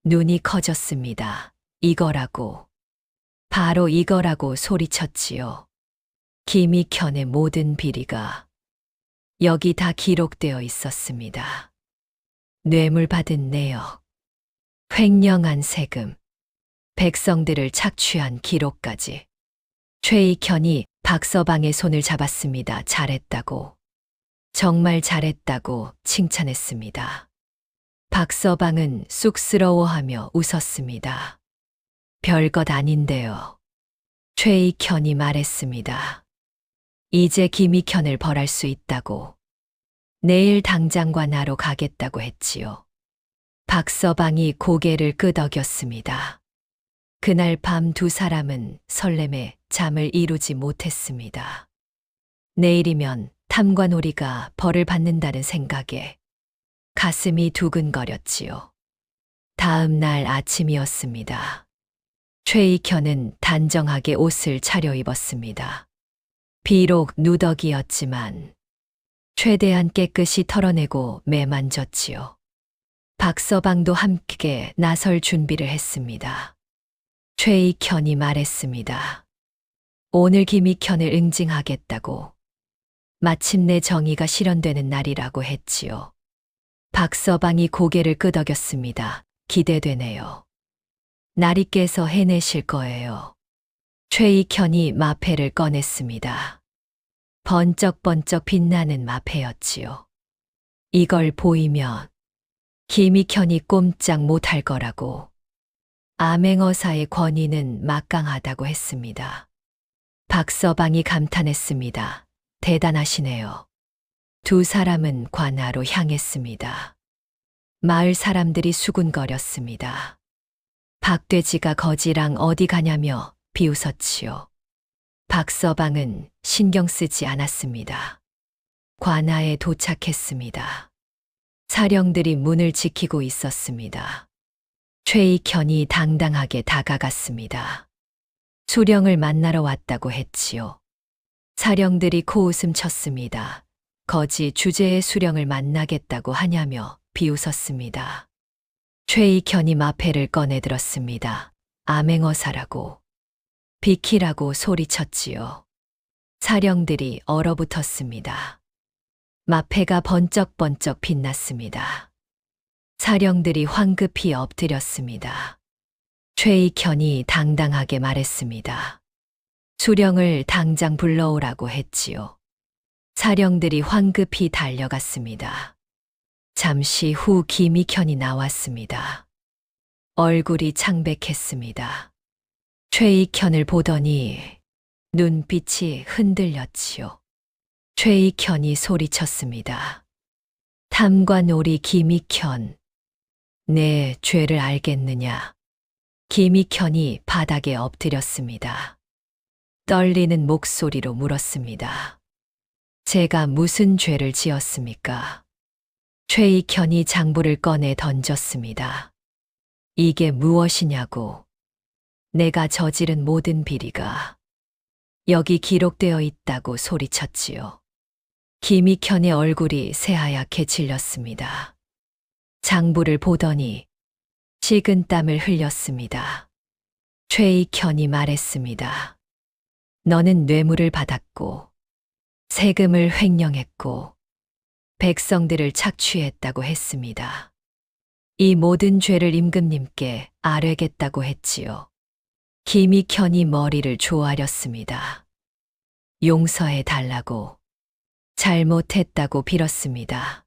[SPEAKER 1] 눈이 커졌습니다. 이거라고. 바로 이거라고 소리쳤지요. 김익현의 모든 비리가 여기 다 기록되어 있었습니다. 뇌물 받은 내역, 횡령한 세금, 백성들을 착취한 기록까지. 최익현이 박서방의 손을 잡았습니다. 잘했다고. 정말 잘했다고 칭찬했습니다. 박서방은 쑥스러워하며 웃었습니다. 별것 아닌데요. 최익현이 말했습니다. 이제 김익현을 벌할 수 있다고. 내일 당장 관하러 가겠다고 했지요. 박서방이 고개를 끄덕였습니다. 그날 밤 두 사람은 설렘에 잠을 이루지 못했습니다. 내일이면 탐관오리가 벌을 받는다는 생각에 가슴이 두근거렸지요. 다음 날 아침이었습니다. 최익현은 단정하게 옷을 차려입었습니다. 비록 누더기였지만 최대한 깨끗이 털어내고 매만졌지요. 박서방도 함께 나설 준비를 했습니다. 최익현이 말했습니다. 오늘 김익현을 응징하겠다고. 마침내 정의가 실현되는 날이라고 했지요. 박서방이 고개를 끄덕였습니다. 기대되네요. 날이 깨서 해내실 거예요. 최익현이 마패를 꺼냈습니다. 번쩍번쩍 빛나는 마패였지요. 이걸 보이면 김익현이 꼼짝 못할 거라고. 암행어사의 권위는 막강하다고 했습니다. 박서방이 감탄했습니다. 대단하시네요. 두 사람은 관하로 향했습니다. 마을 사람들이 수군거렸습니다. 박돼지가 거지랑 어디 가냐며 비웃었지요. 박서방은 신경 쓰지 않았습니다. 관하에 도착했습니다. 사령들이 문을 지키고 있었습니다. 최익현이 당당하게 다가갔습니다. 수령을 만나러 왔다고 했지요. 사령들이 코웃음 쳤습니다. 거지 주제의 수령을 만나겠다고 하냐며 비웃었습니다. 최익현이 마패를 꺼내들었습니다. 암행어사라고. 비키라고 소리쳤지요. 사령들이 얼어붙었습니다. 마패가 번쩍번쩍 빛났습니다. 사령들이 황급히 엎드렸습니다. 최익현이 당당하게 말했습니다. 수령을 당장 불러오라고 했지요. 사령들이 황급히 달려갔습니다. 잠시 후 김익현이 나왔습니다. 얼굴이 창백했습니다. 최익현을 보더니 눈빛이 흔들렸지요. 최익현이 소리쳤습니다. 탐관오리 김익현, 내 죄를 알겠느냐? 김익현이 바닥에 엎드렸습니다. 떨리는 목소리로 물었습니다. 제가 무슨 죄를 지었습니까? 최익현이 장부를 꺼내 던졌습니다. 이게 무엇이냐고. 내가 저지른 모든 비리가 여기 기록되어 있다고 소리쳤지요. 김익현의 얼굴이 새하얗게 질렸습니다. 장부를 보더니 식은땀을 흘렸습니다. 최익현이 말했습니다. 너는 뇌물을 받았고 세금을 횡령했고 백성들을 착취했다고 했습니다. 이 모든 죄를 임금님께 아뢰겠다고 했지요. 김익현이 머리를 조아렸습니다. 용서해 달라고, 잘못했다고 빌었습니다.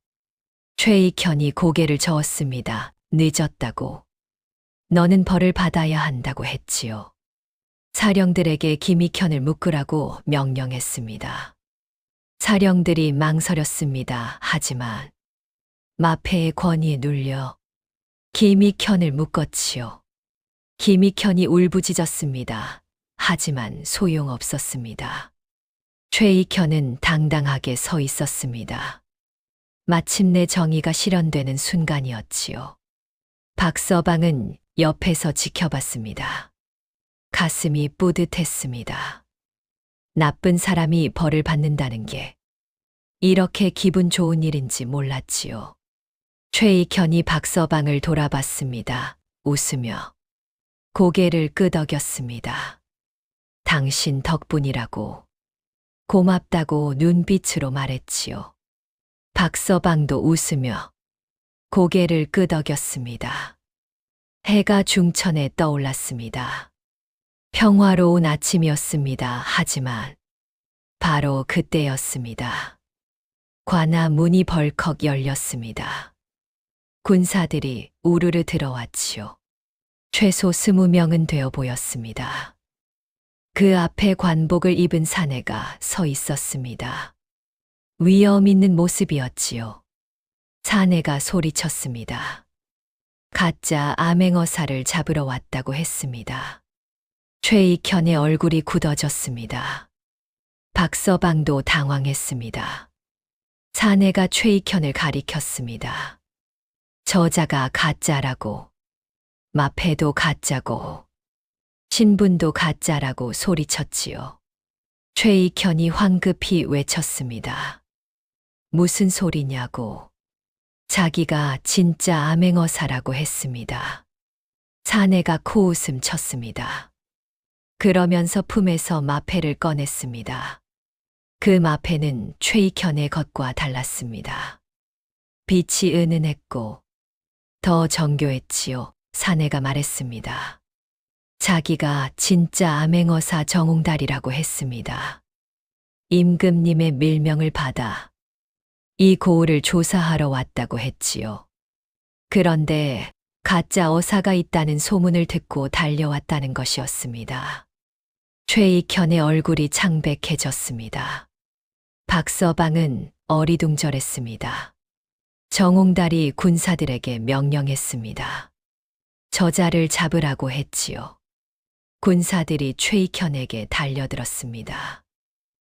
[SPEAKER 1] 최익현이 고개를 저었습니다. 늦었다고. 너는 벌을 받아야 한다고 했지요. 사령들에게 김익현을 묶으라고 명령했습니다. 사령들이 망설였습니다. 하지만 마패의 권위에 눌려 김익현을 묶었지요. 김익현이 울부짖었습니다. 하지만 소용없었습니다. 최익현은 당당하게 서 있었습니다. 마침내 정의가 실현되는 순간이었지요. 박서방은 옆에서 지켜봤습니다. 가슴이 뿌듯했습니다. 나쁜 사람이 벌을 받는다는 게 이렇게 기분 좋은 일인지 몰랐지요. 최익현이 박서방을 돌아봤습니다. 웃으며 고개를 끄덕였습니다. 당신 덕분이라고, 고맙다고 눈빛으로 말했지요. 박서방도 웃으며 고개를 끄덕였습니다. 해가 중천에 떠올랐습니다. 평화로운 아침이었습니다. 하지만 바로 그때였습니다. 관아 문이 벌컥 열렸습니다. 군사들이 우르르 들어왔지요. 최소 20명은 되어 보였습니다. 그 앞에 관복을 입은 사내가 서 있었습니다. 위험 있는 모습이었지요. 사내가 소리쳤습니다. 가짜 암행어사를 잡으러 왔다고 했습니다. 최익현의 얼굴이 굳어졌습니다. 박서방도 당황했습니다. 사내가 최익현을 가리켰습니다. 저자가 가짜라고, 마패도 가짜고, 신분도 가짜라고 소리쳤지요. 최익현이 황급히 외쳤습니다. 무슨 소리냐고. 자기가 진짜 암행어사라고 했습니다. 사내가 코웃음 쳤습니다. 그러면서 품에서 마패를 꺼냈습니다. 그 마패는 최익현의 것과 달랐습니다. 빛이 은은했고 더 정교했지요. 사내가 말했습니다. 자기가 진짜 암행어사 정홍달이라고 했습니다. 임금님의 밀명을 받아 이 고을을 조사하러 왔다고 했지요. 그런데 가짜 어사가 있다는 소문을 듣고 달려왔다는 것이었습니다. 최익현의 얼굴이 창백해졌습니다. 박서방은 어리둥절했습니다. 정홍달이 군사들에게 명령했습니다. 저자를 잡으라고 했지요. 군사들이 최익현에게 달려들었습니다.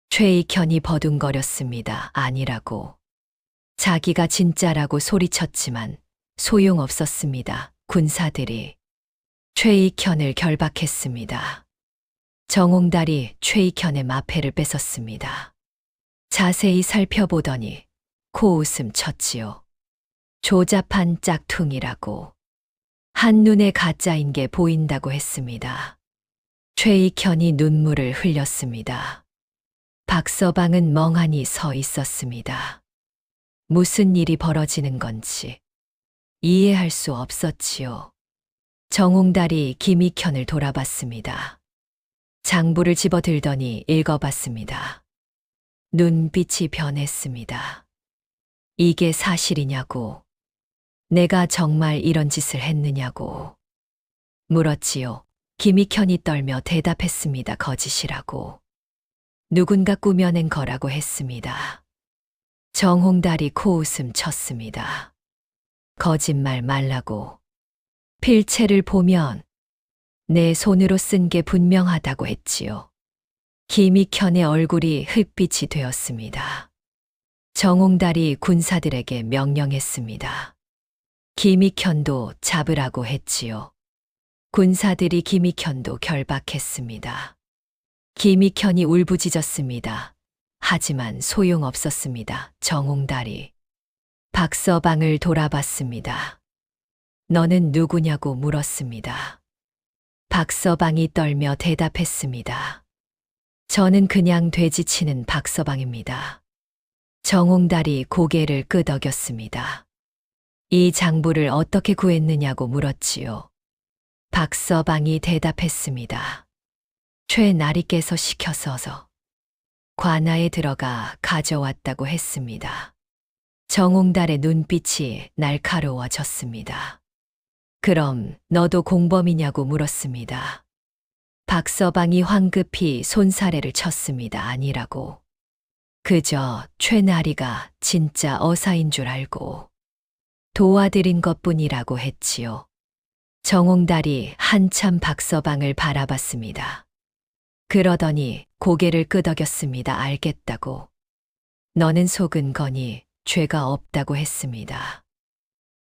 [SPEAKER 1] 최익현이 버둥거렸습니다. 아니라고. 자기가 진짜라고 소리쳤지만 소용없었습니다. 군사들이 최익현을 결박했습니다. 정홍달이 최익현의 마패를 뺏었습니다. 자세히 살펴보더니 코웃음 쳤지요. 조잡한 짝퉁이라고. 한눈에 가짜인 게 보인다고 했습니다. 최익현이 눈물을 흘렸습니다. 박서방은 멍하니 서 있었습니다. 무슨 일이 벌어지는 건지 이해할 수 없었지요. 정홍달이 김익현을 돌아봤습니다. 장부를 집어들더니 읽어봤습니다. 눈빛이 변했습니다. 이게 사실이냐고. 내가 정말 이런 짓을 했느냐고. 물었지요. 김익현이 떨며 대답했습니다. 거짓이라고. 누군가 꾸며낸 거라고 했습니다. 정홍달이 코웃음 쳤습니다. 거짓말 말라고. 필체를 보면 내 손으로 쓴 게 분명하다고 했지요. 김익현의 얼굴이 흙빛이 되었습니다. 정홍달이 군사들에게 명령했습니다. 김익현도 잡으라고 했지요. 군사들이 김익현도 결박했습니다. 김익현이 울부짖었습니다. 하지만 소용없었습니다. 정홍달이 박서방을 돌아봤습니다. 너는 누구냐고 물었습니다. 박서방이 떨며 대답했습니다. 저는 그냥 돼지치는 박서방입니다. 정홍달이 고개를 끄덕였습니다. 이 장부를 어떻게 구했느냐고 물었지요. 박서방이 대답했습니다. 최나리께서 시켜서서. 관아에 들어가 가져왔다고 했습니다. 정홍달의 눈빛이 날카로워졌습니다. 그럼 너도 공범이냐고 물었습니다. 박서방이 황급히 손사래를 쳤습니다. 아니라고. 그저 최나리가 진짜 어사인 줄 알고 도와드린 것뿐이라고 했지요. 정홍달이 한참 박서방을 바라봤습니다. 그러더니 고개를 끄덕였습니다. 알겠다고. 너는 속은 거니 죄가 없다고 했습니다.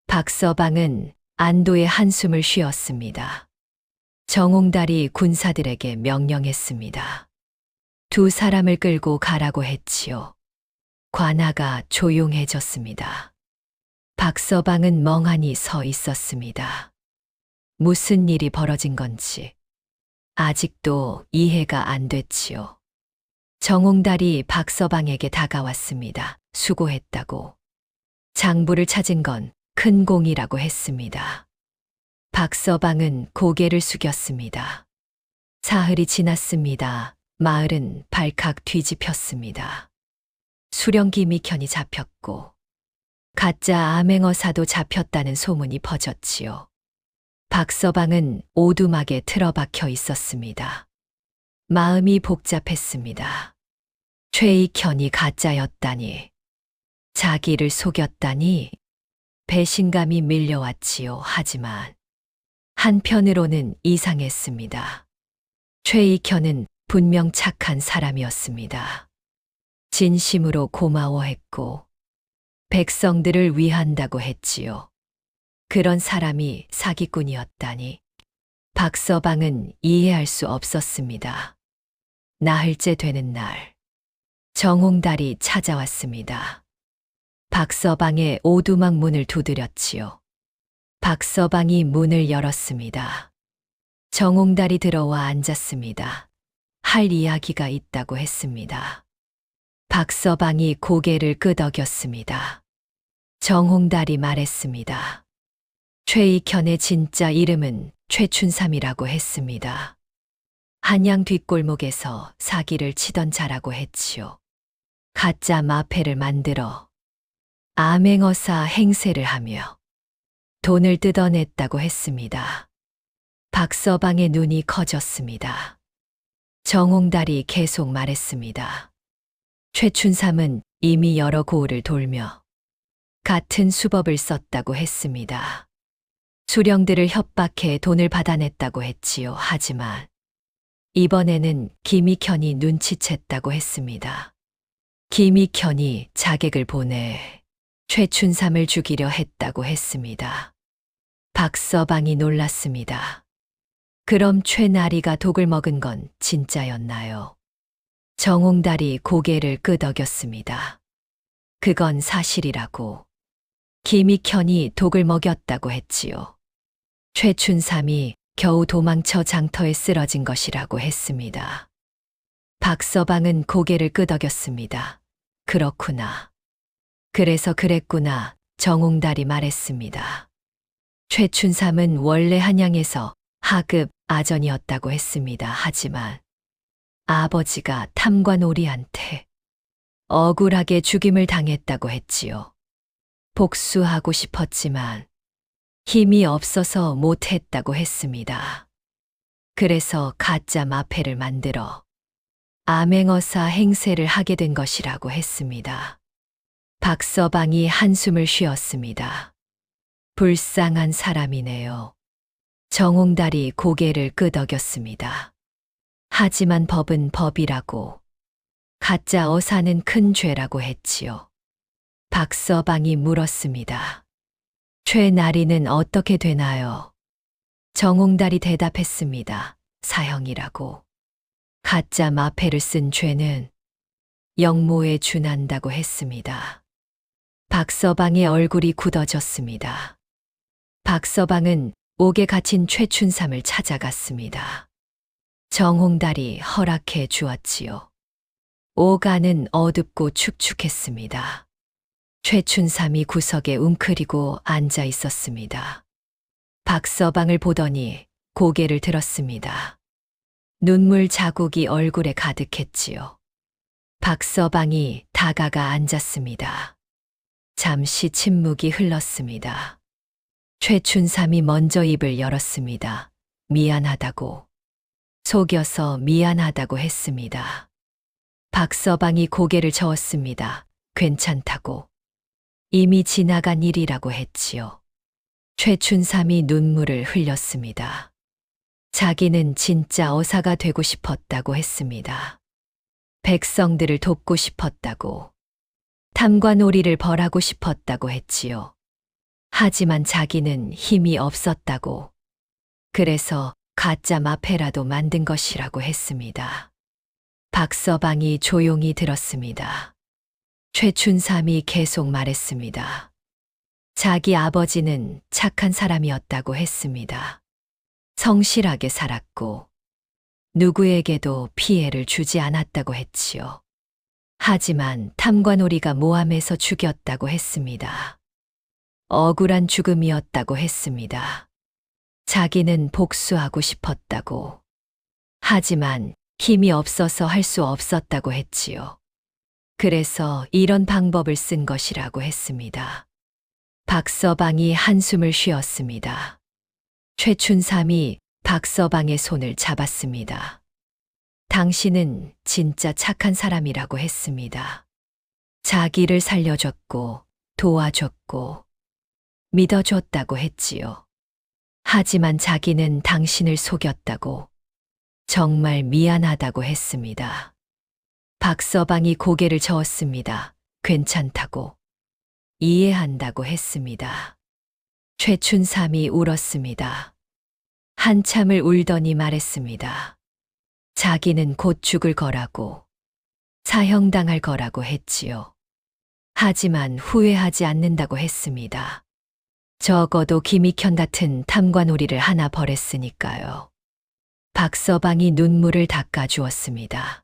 [SPEAKER 1] 박서방은 안도의 한숨을 쉬었습니다. 정홍달이 군사들에게 명령했습니다. 두 사람을 끌고 가라고 했지요. 관아가 조용해졌습니다. 박서방은 멍하니 서 있었습니다. 무슨 일이 벌어진 건지 아직도 이해가 안 됐지요. 정홍달이 박서방에게 다가왔습니다. 수고했다고. 장부를 찾은 건 큰 공이라고 했습니다. 박서방은 고개를 숙였습니다. 사흘이 지났습니다. 마을은 발칵 뒤집혔습니다. 수령 김익현이 잡혔고 가짜 암행어사도 잡혔다는 소문이 퍼졌지요. 박서방은 오두막에 틀어박혀 있었습니다. 마음이 복잡했습니다. 최익현이 가짜였다니, 자기를 속였다니, 배신감이 밀려왔지요. 하지만 한편으로는 이상했습니다. 최익현은 분명 착한 사람이었습니다. 진심으로 고마워했고 백성들을 위한다고 했지요. 그런 사람이 사기꾼이었다니 박서방은 이해할 수 없었습니다. 나흘째 되는 날 정홍달이 찾아왔습니다. 박서방의 오두막 문을 두드렸지요. 박서방이 문을 열었습니다. 정홍달이 들어와 앉았습니다. 할 이야기가 있다고 했습니다. 박서방이 고개를 끄덕였습니다. 정홍달이 말했습니다. 최익현의 진짜 이름은 최춘삼이라고 했습니다. 한양 뒷골목에서 사기를 치던 자라고 했지요. 가짜 마패를 만들어 암행어사 행세를 하며 돈을 뜯어냈다고 했습니다. 박서방의 눈이 커졌습니다. 정홍달이 계속 말했습니다. 최춘삼은 이미 여러 고을을 돌며 같은 수법을 썼다고 했습니다. 수령들을 협박해 돈을 받아냈다고 했지요. 하지만 이번에는 김익현이 눈치챘다고 했습니다. 김익현이 자객을 보내 최춘삼을 죽이려 했다고 했습니다. 박서방이 놀랐습니다. 그럼 최나리가 독을 먹은 건 진짜였나요? 정홍달이 고개를 끄덕였습니다. 그건 사실이라고. 김익현이 독을 먹였다고 했지요. 최춘삼이 겨우 도망쳐 장터에 쓰러진 것이라고 했습니다. 박서방은 고개를 끄덕였습니다. 그렇구나. 그래서 그랬구나. 정홍달이 말했습니다. 최춘삼은 원래 한양에서 하급 아전이었다고 했습니다. 하지만 아버지가 탐관오리한테 억울하게 죽임을 당했다고 했지요. 복수하고 싶었지만 힘이 없어서 못했다고 했습니다. 그래서 가짜 마패를 만들어 암행어사 행세를 하게 된 것이라고 했습니다. 박서방이 한숨을 쉬었습니다. 불쌍한 사람이네요. 정홍달이 고개를 끄덕였습니다. 하지만 법은 법이라고. 가짜 어사는 큰 죄라고 했지요. 박서방이 물었습니다. 최나리는 어떻게 되나요? 정홍달이 대답했습니다. 사형이라고. 가짜 마패를 쓴 죄는 영모에 준한다고 했습니다. 박서방의 얼굴이 굳어졌습니다. 박서방은 옥에 갇힌 최춘삼을 찾아갔습니다. 정홍달이 허락해 주었지요. 옥 안은 어둡고 축축했습니다. 최춘삼이 구석에 웅크리고 앉아 있었습니다. 박서방을 보더니 고개를 들었습니다. 눈물 자국이 얼굴에 가득했지요. 박서방이 다가가 앉았습니다. 잠시 침묵이 흘렀습니다. 최춘삼이 먼저 입을 열었습니다. 미안하다고. 속여서 미안하다고 했습니다. 박서방이 고개를 저었습니다. 괜찮다고. 이미 지나간 일이라고 했지요. 최춘삼이 눈물을 흘렸습니다. 자기는 진짜 어사가 되고 싶었다고 했습니다. 백성들을 돕고 싶었다고. 탐관오리를 벌하고 싶었다고 했지요. 하지만 자기는 힘이 없었다고. 그래서 가짜 마패라도 만든 것이라고 했습니다. 박서방이 조용히 들었습니다. 최춘삼이 계속 말했습니다. 자기 아버지는 착한 사람이었다고 했습니다. 성실하게 살았고 누구에게도 피해를 주지 않았다고 했지요. 하지만 탐관오리가 모함해서 죽였다고 했습니다. 억울한 죽음이었다고 했습니다. 자기는 복수하고 싶었다고. 하지만 힘이 없어서 할 수 없었다고 했지요. 그래서 이런 방법을 쓴 것이라고 했습니다. 박서방이 한숨을 쉬었습니다. 최춘삼이 박서방의 손을 잡았습니다. 당신은 진짜 착한 사람이라고 했습니다. 자기를 살려줬고 도와줬고 믿어줬다고 했지요. 하지만 자기는 당신을 속였다고. 정말 미안하다고 했습니다. 박서방이 고개를 저었습니다. 괜찮다고. 이해한다고 했습니다. 최춘삼이 울었습니다. 한참을 울더니 말했습니다. 자기는 곧 죽을 거라고. 사형당할 거라고 했지요. 하지만 후회하지 않는다고 했습니다. 적어도 김익현 같은 탐관오리를 하나 벌했으니까요. 박서방이 눈물을 닦아주었습니다.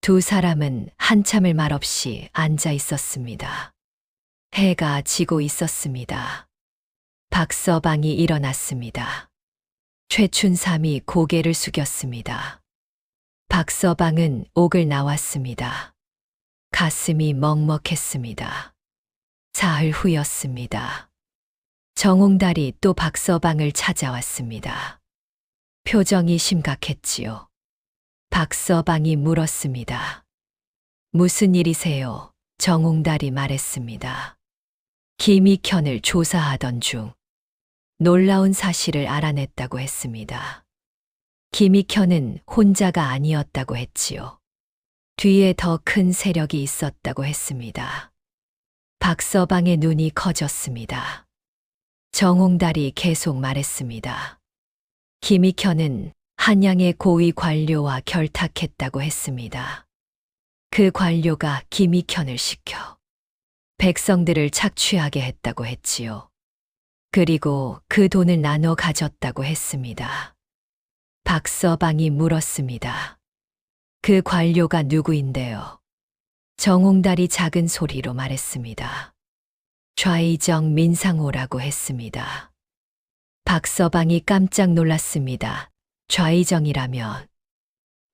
[SPEAKER 1] 두 사람은 한참을 말없이 앉아 있었습니다. 해가 지고 있었습니다. 박서방이 일어났습니다. 최춘삼이 고개를 숙였습니다. 박서방은 옥을 나왔습니다. 가슴이 먹먹했습니다. 사흘 후였습니다. 정홍달이 또 박서방을 찾아왔습니다. 표정이 심각했지요. 박서방이 물었습니다. 무슨 일이세요? 정홍달이 말했습니다. 김익현을 조사하던 중 놀라운 사실을 알아냈다고 했습니다. 김익현은 혼자가 아니었다고 했지요. 뒤에 더 큰 세력이 있었다고 했습니다. 박서방의 눈이 커졌습니다. 정홍달이 계속 말했습니다. 김익현은 한양의 고위 관료와 결탁했다고 했습니다. 그 관료가 김익현을 시켜 백성들을 착취하게 했다고 했지요. 그리고 그 돈을 나눠 가졌다고 했습니다. 박서방이 물었습니다. 그 관료가 누구인데요? 정홍달이 작은 소리로 말했습니다. 좌의정 민상호라고 했습니다. 박서방이 깜짝 놀랐습니다. 좌의정이라면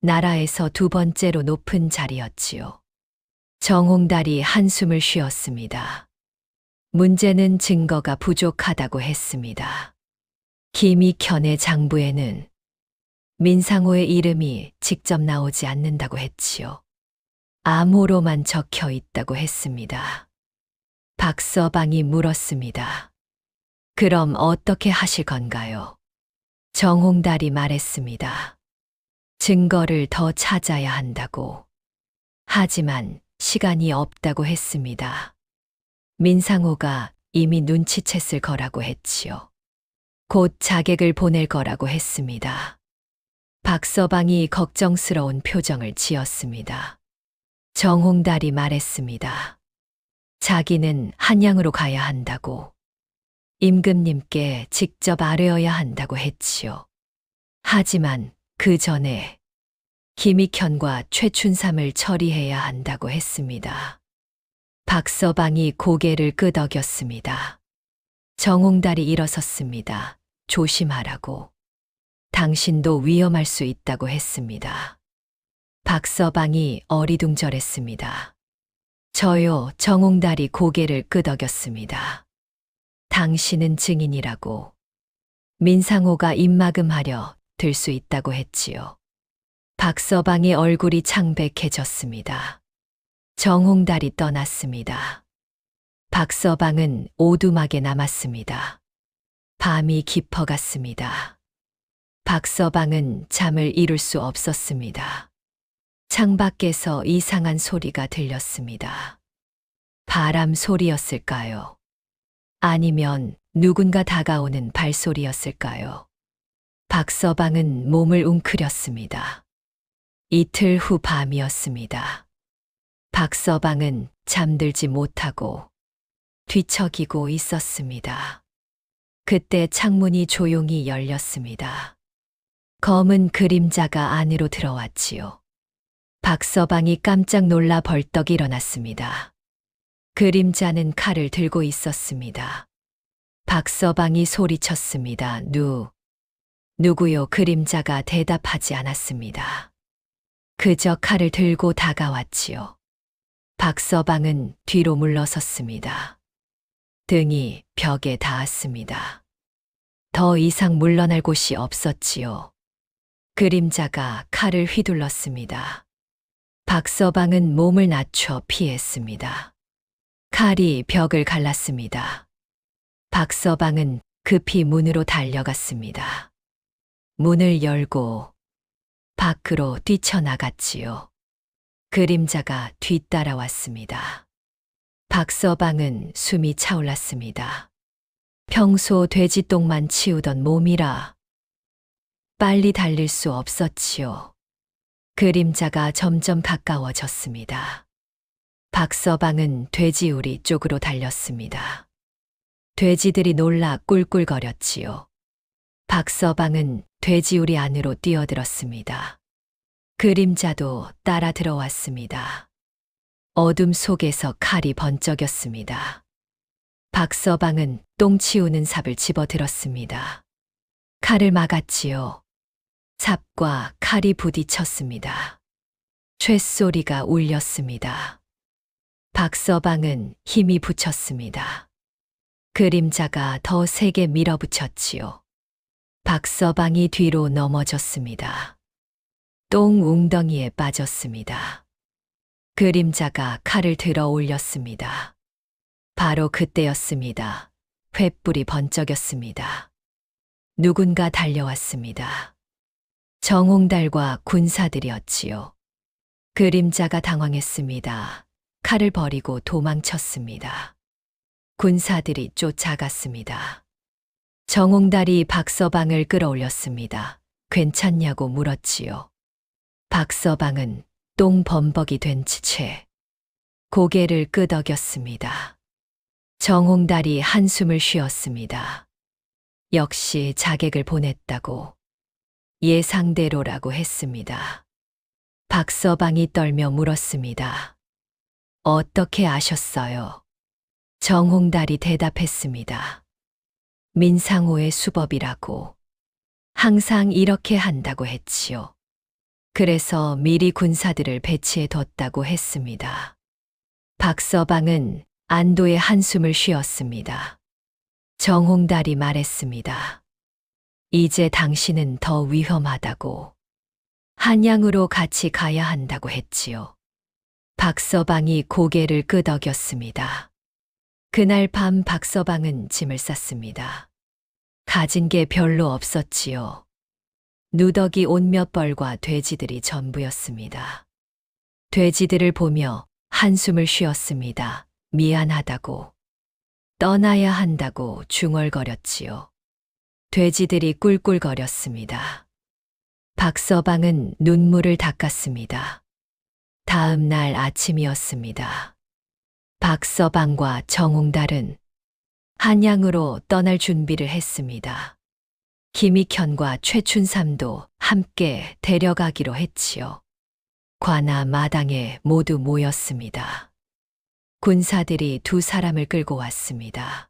[SPEAKER 1] 나라에서 두 번째로 높은 자리였지요. 정홍달이 한숨을 쉬었습니다. 문제는 증거가 부족하다고 했습니다. 김익현의 장부에는 민상호의 이름이 직접 나오지 않는다고 했지요. 암호로만 적혀 있다고 했습니다. 박서방이 물었습니다. 그럼 어떻게 하실 건가요? 정홍달이 말했습니다. 증거를 더 찾아야 한다고. 하지만 시간이 없다고 했습니다. 민상호가 이미 눈치챘을 거라고 했지요. 곧 자객을 보낼 거라고 했습니다. 박서방이 걱정스러운 표정을 지었습니다. 정홍달이 말했습니다. 자기는 한양으로 가야 한다고. 임금님께 직접 아뢰어야 한다고 했지요. 하지만 그 전에 김익현과 최춘삼을 처리해야 한다고 했습니다. 박서방이 고개를 끄덕였습니다. 정홍달이 일어섰습니다. 조심하라고. 당신도 위험할 수 있다고 했습니다. 박서방이 어리둥절했습니다. 저요, 정홍달이 고개를 끄덕였습니다. 당신은 증인이라고. 민상호가 입막음하려 들 수 있다고 했지요. 박서방의 얼굴이 창백해졌습니다. 정홍달이 떠났습니다. 박서방은 오두막에 남았습니다. 밤이 깊어갔습니다. 박서방은 잠을 이룰 수 없었습니다. 창밖에서 이상한 소리가 들렸습니다. 바람 소리였을까요? 아니면 누군가 다가오는 발소리였을까요? 박서방은 몸을 웅크렸습니다. 이틀 후 밤이었습니다. 박서방은 잠들지 못하고 뒤척이고 있었습니다. 그때 창문이 조용히 열렸습니다. 검은 그림자가 안으로 들어왔지요. 박서방이 깜짝 놀라 벌떡 일어났습니다. 그림자는 칼을 들고 있었습니다. 박서방이 소리쳤습니다. 누구요? 그림자가 대답하지 않았습니다. 그저 칼을 들고 다가왔지요. 박서방은 뒤로 물러섰습니다. 등이 벽에 닿았습니다. 더 이상 물러날 곳이 없었지요. 그림자가 칼을 휘둘렀습니다. 박서방은 몸을 낮춰 피했습니다. 칼이 벽을 갈랐습니다. 박서방은 급히 문으로 달려갔습니다. 문을 열고 밖으로 뛰쳐나갔지요. 그림자가 뒤따라왔습니다. 박서방은 숨이 차올랐습니다. 평소 돼지똥만 치우던 몸이라 빨리 달릴 수 없었지요. 그림자가 점점 가까워졌습니다. 박서방은 돼지우리 쪽으로 달렸습니다. 돼지들이 놀라 꿀꿀거렸지요. 박서방은 돼지우리 안으로 뛰어들었습니다. 그림자도 따라 들어왔습니다. 어둠 속에서 칼이 번쩍였습니다. 박서방은 똥 치우는 삽을 집어들었습니다. 칼을 막았지요. 삽과 칼이 부딪혔습니다. 쇳소리가 울렸습니다. 박서방은 힘이 붙였습니다. 그림자가 더 세게 밀어붙였지요. 박서방이 뒤로 넘어졌습니다. 똥 웅덩이에 빠졌습니다. 그림자가 칼을 들어 올렸습니다. 바로 그때였습니다. 횃불이 번쩍였습니다. 누군가 달려왔습니다. 정홍달과 군사들이었지요. 그림자가 당황했습니다. 칼을 버리고 도망쳤습니다. 군사들이 쫓아갔습니다. 정홍달이 박서방을 끌어올렸습니다. 괜찮냐고 물었지요. 박서방은 똥 범벅이 된 채 고개를 끄덕였습니다. 정홍달이 한숨을 쉬었습니다. 역시 자객을 보냈다고. 예상대로라고 했습니다. 박서방이 떨며 물었습니다. 어떻게 아셨어요? 정홍달이 대답했습니다. 민상호의 수법이라고. 항상 이렇게 한다고 했지요. 그래서 미리 군사들을 배치해 뒀다고 했습니다. 박서방은 안도의 한숨을 쉬었습니다. 정홍달이 말했습니다. 이제 당신은 더 위험하다고. 한양으로 같이 가야 한다고 했지요. 박서방이 고개를 끄덕였습니다. 그날 밤 박서방은 짐을 쌌습니다. 가진 게 별로 없었지요. 누더기 옷 몇 벌과 돼지들이 전부였습니다. 돼지들을 보며 한숨을 쉬었습니다. 미안하다고. 떠나야 한다고 중얼거렸지요. 돼지들이 꿀꿀거렸습니다. 박서방은 눈물을 닦았습니다. 다음 날 아침이었습니다. 박서방과 정홍달은 한양으로 떠날 준비를 했습니다. 김익현과 최춘삼도 함께 데려가기로 했지요. 관아 마당에 모두 모였습니다. 군사들이 두 사람을 끌고 왔습니다.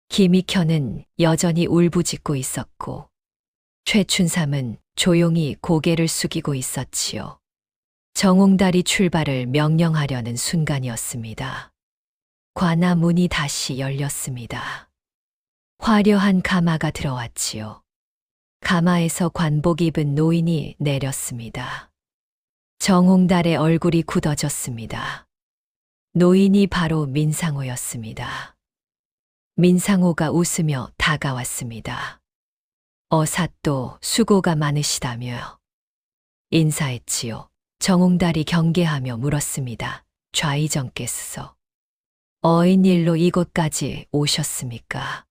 [SPEAKER 1] 김익현은 여전히 울부짖고 있었고 최춘삼은 조용히 고개를 숙이고 있었지요. 정옹달이 출발을 명령하려는 순간이었습니다. 관아 문이 다시 열렸습니다. 화려한 가마가 들어왔지요. 가마에서 관복 입은 노인이 내렸습니다. 정옹달의 얼굴이 굳어졌습니다. 노인이 바로 민상호였습니다. 민상호가 웃으며 다가왔습니다. 어사또 수고가 많으시다며 인사했지요. 정옹달이 경계하며 물었습니다. 좌의정께서 어인일로 이곳까지 오셨습니까?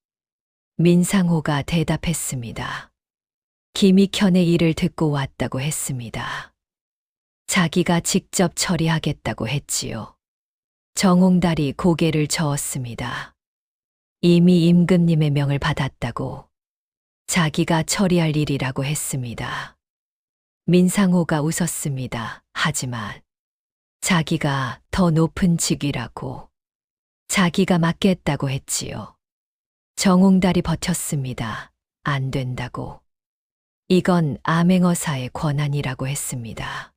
[SPEAKER 1] 민상호가 대답했습니다. 김익현의 일을 듣고 왔다고 했습니다. 자기가 직접 처리하겠다고 했지요. 정옹달이 고개를 저었습니다. 이미 임금님의 명을 받았다고 자기가 처리할 일이라고 했습니다. 민상호가 웃었습니다. 하지만 자기가 더 높은 직위라고 자기가 맡겠다고 했지요. 정옹달이 버텼습니다. 안 된다고. 이건 암행어사의 권한이라고 했습니다.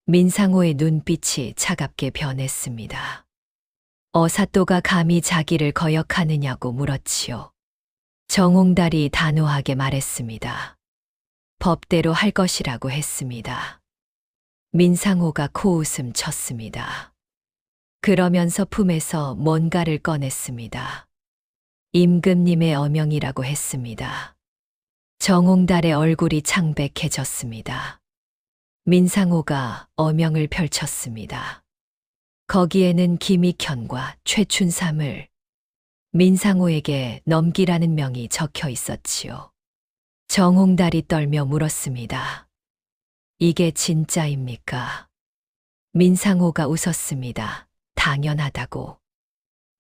[SPEAKER 1] 민상호의 눈빛이 차갑게 변했습니다. 어사또가 감히 자기를 거역하느냐고 물었지요. 정옹달이 단호하게 말했습니다. 법대로 할 것이라고 했습니다. 민상호가 코웃음 쳤습니다. 그러면서 품에서 뭔가를 꺼냈습니다. 임금님의 어명이라고 했습니다. 정옹달의 얼굴이 창백해졌습니다. 민상호가 어명을 펼쳤습니다. 거기에는 김익현과 최춘삼을 민상호에게 넘기라는 명이 적혀 있었지요. 정옹달이 떨며 물었습니다. 이게 진짜입니까? 민상호가 웃었습니다. 당연하다고.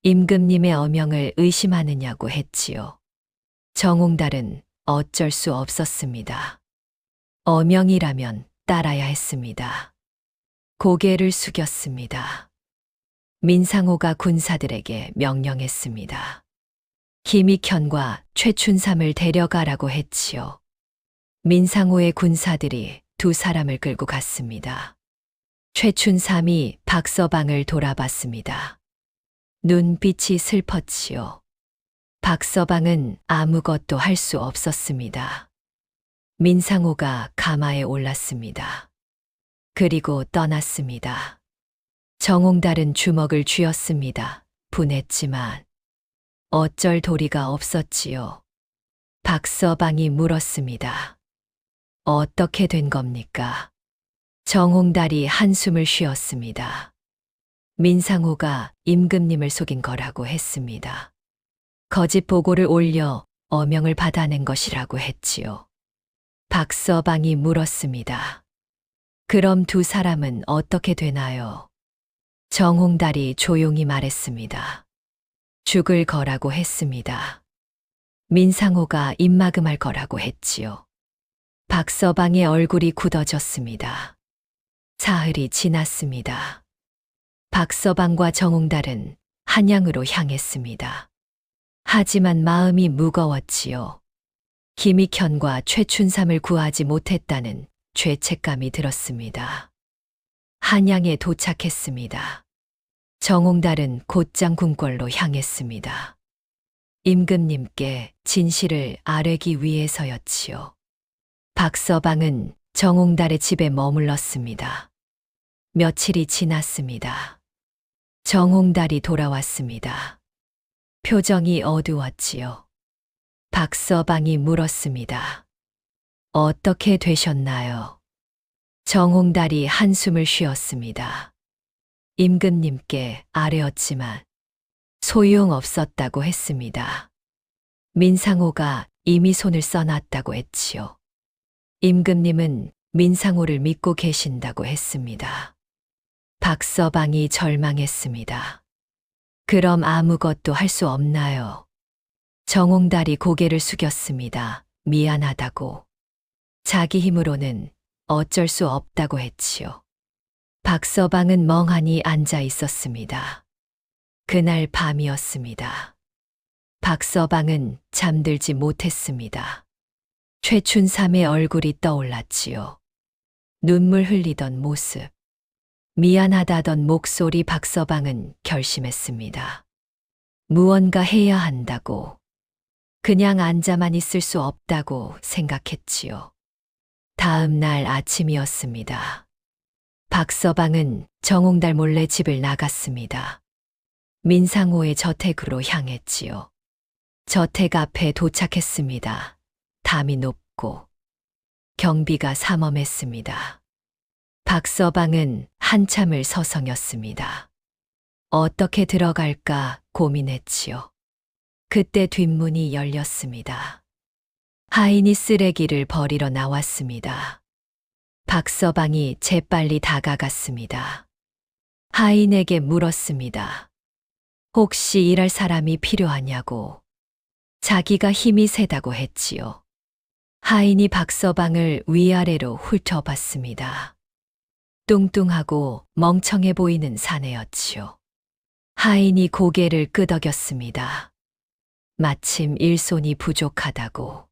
[SPEAKER 1] 임금님의 어명을 의심하느냐고 했지요. 정옹달은 어쩔 수 없었습니다. 어명이라면 따라야 했습니다. 고개를 숙였습니다. 민상호가 군사들에게 명령했습니다. 김익현과 최춘삼을 데려가라고 했지요. 민상호의 군사들이 두 사람을 끌고 갔습니다. 최춘삼이 박서방을 돌아봤습니다. 눈빛이 슬펐지요. 박서방은 아무것도 할 수 없었습니다. 민상호가 가마에 올랐습니다. 그리고 떠났습니다. 정옹달은 주먹을 쥐었습니다. 분했지만 어쩔 도리가 없었지요. 박서방이 물었습니다. 어떻게 된 겁니까? 정옹달이 한숨을 쉬었습니다. 민상호가 임금님을 속인 거라고 했습니다. 거짓 보고를 올려 어명을 받아낸 것이라고 했지요. 박서방이 물었습니다. 그럼 두 사람은 어떻게 되나요? 정옹달이 조용히 말했습니다. 죽을 거라고 했습니다. 민상호가 입막음할 거라고 했지요. 박서방의 얼굴이 굳어졌습니다. 사흘이 지났습니다. 박서방과 정옹달은 한양으로 향했습니다. 하지만 마음이 무거웠지요. 김익현과 최춘삼을 구하지 못했다는 죄책감이 들었습니다. 한양에 도착했습니다. 정옹달은 곧장 궁궐로 향했습니다. 임금님께 진실을 아뢰기 위해서였지요. 박서방은 정옹달의 집에 머물렀습니다. 며칠이 지났습니다. 정옹달이 돌아왔습니다. 표정이 어두웠지요. 박서방이 물었습니다. 어떻게 되셨나요? 정옹달이 한숨을 쉬었습니다. 임금님께 아뢰었지만 소용없었다고 했습니다. 민상호가 이미 손을 써놨다고 했지요. 임금님은 민상호를 믿고 계신다고 했습니다. 박서방이 절망했습니다. 그럼 아무것도 할 수 없나요? 정옹달이 고개를 숙였습니다. 미안하다고. 자기 힘으로는 어쩔 수 없다고 했지요. 박서방은 멍하니 앉아 있었습니다. 그날 밤이었습니다. 박서방은 잠들지 못했습니다. 최춘삼의 얼굴이 떠올랐지요. 눈물 흘리던 모습. 미안하다던 목소리 박서방은 결심했습니다. 무언가 해야 한다고. 그냥 앉아만 있을 수 없다고 생각했지요. 다음 날 아침이었습니다. 박서방은 정홍달 몰래 집을 나갔습니다. 민상호의 저택으로 향했지요. 저택 앞에 도착했습니다. 담이 높고 경비가 삼엄했습니다. 박서방은 한참을 서성였습니다. 어떻게 들어갈까 고민했지요. 그때 뒷문이 열렸습니다. 하인이 쓰레기를 버리러 나왔습니다. 박서방이 재빨리 다가갔습니다. 하인에게 물었습니다. 혹시 일할 사람이 필요하냐고. 자기가 힘이 세다고 했지요. 하인이 박서방을 위아래로 훑어봤습니다. 뚱뚱하고 멍청해 보이는 사내였지요. 하인이 고개를 끄덕였습니다. 마침 일손이 부족하다고.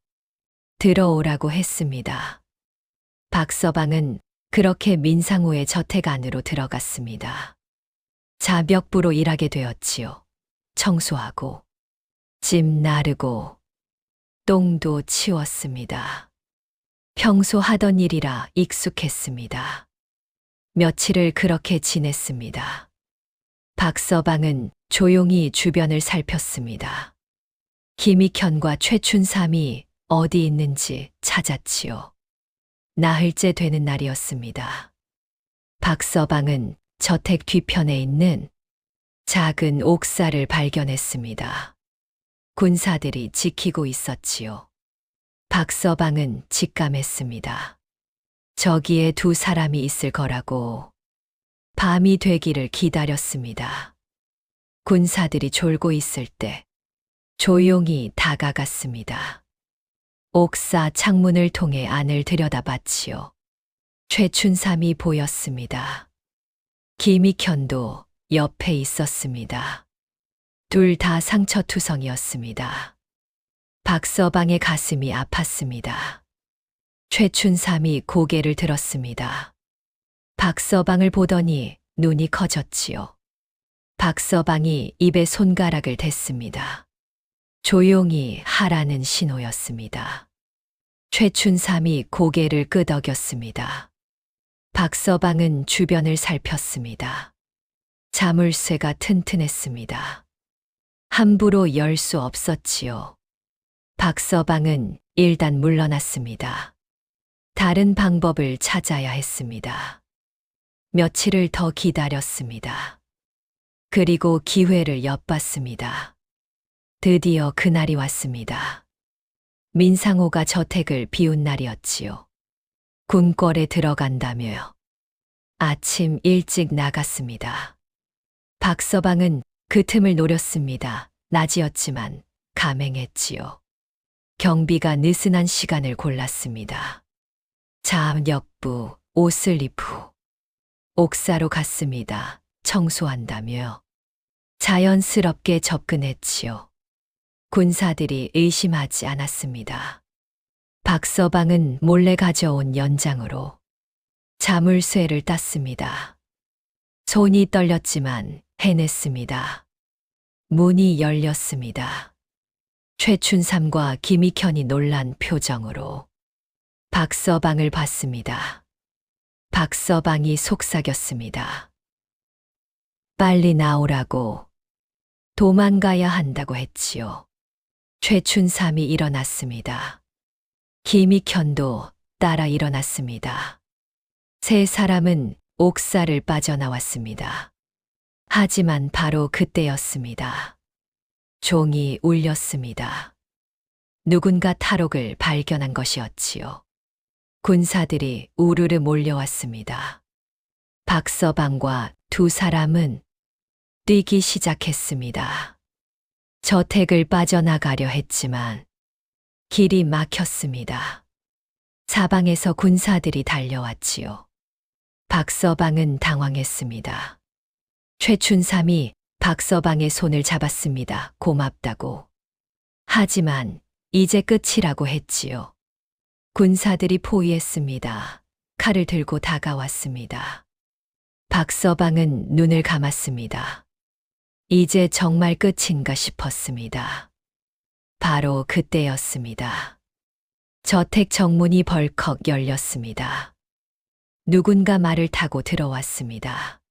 [SPEAKER 1] 들어오라고 했습니다. 박서방은 그렇게 민상호의 저택 안으로 들어갔습니다. 자벽부로 일하게 되었지요. 청소하고, 집 나르고, 똥도 치웠습니다. 평소 하던 일이라 익숙했습니다. 며칠을 그렇게 지냈습니다. 박서방은 조용히 주변을 살폈습니다. 김익현과 최춘삼이 어디 있는지 찾았지요. 나흘째 되는 날이었습니다. 박서방은 저택 뒤편에 있는 작은 옥사를 발견했습니다. 군사들이 지키고 있었지요. 박서방은 직감했습니다. 저기에 두 사람이 있을 거라고. 밤이 되기를 기다렸습니다. 군사들이 졸고 있을 때 조용히 다가갔습니다. 옥사 창문을 통해 안을 들여다봤지요. 최춘삼이 보였습니다. 김익현도 옆에 있었습니다. 둘 다 상처투성이었습니다. 박서방의 가슴이 아팠습니다. 최춘삼이 고개를 들었습니다. 박서방을 보더니 눈이 커졌지요. 박서방이 입에 손가락을 댔습니다. 조용히 하라는 신호였습니다. 최춘삼이 고개를 끄덕였습니다. 박서방은 주변을 살폈습니다. 자물쇠가 튼튼했습니다. 함부로 열 수 없었지요. 박서방은 일단 물러났습니다. 다른 방법을 찾아야 했습니다. 며칠을 더 기다렸습니다. 그리고 기회를 엿봤습니다. 드디어 그날이 왔습니다. 민상호가 저택을 비운 날이었지요. 궁궐에 들어간다며 아침 일찍 나갔습니다. 박서방은 그 틈을 노렸습니다. 낮이었지만 감행했지요. 경비가 느슨한 시간을 골랐습니다. 자역부 옷을 입후 옥사로 갔습니다. 청소한다며 자연스럽게 접근했지요. 군사들이 의심하지 않았습니다. 박서방은 몰래 가져온 연장으로 자물쇠를 땄습니다. 손이 떨렸지만 해냈습니다. 문이 열렸습니다. 최춘삼과 김익현이 놀란 표정으로 박서방을 봤습니다. 박서방이 속삭였습니다. 빨리 나오라고. 도망가야 한다고 했지요. 최춘삼이 일어났습니다. 김익현도 따라 일어났습니다. 세 사람은 옥사를 빠져나왔습니다. 하지만 바로 그때였습니다. 종이 울렸습니다. 누군가 탈옥을 발견한 것이었지요. 군사들이 우르르 몰려왔습니다. 박서방과 두 사람은 뛰기 시작했습니다. 저택을 빠져나가려 했지만 길이 막혔습니다. 사방에서 군사들이 달려왔지요. 박서방은 당황했습니다. 최춘삼이 박서방의 손을 잡았습니다. 고맙다고. 하지만 이제 끝이라고 했지요. 군사들이 포위했습니다. 칼을 들고 다가왔습니다. 박서방은 눈을 감았습니다. 이제 정말 끝인가 싶었습니다. 바로 그때였습니다. 저택 정문이 벌컥 열렸습니다. 누군가 말을 타고 들어왔습니다.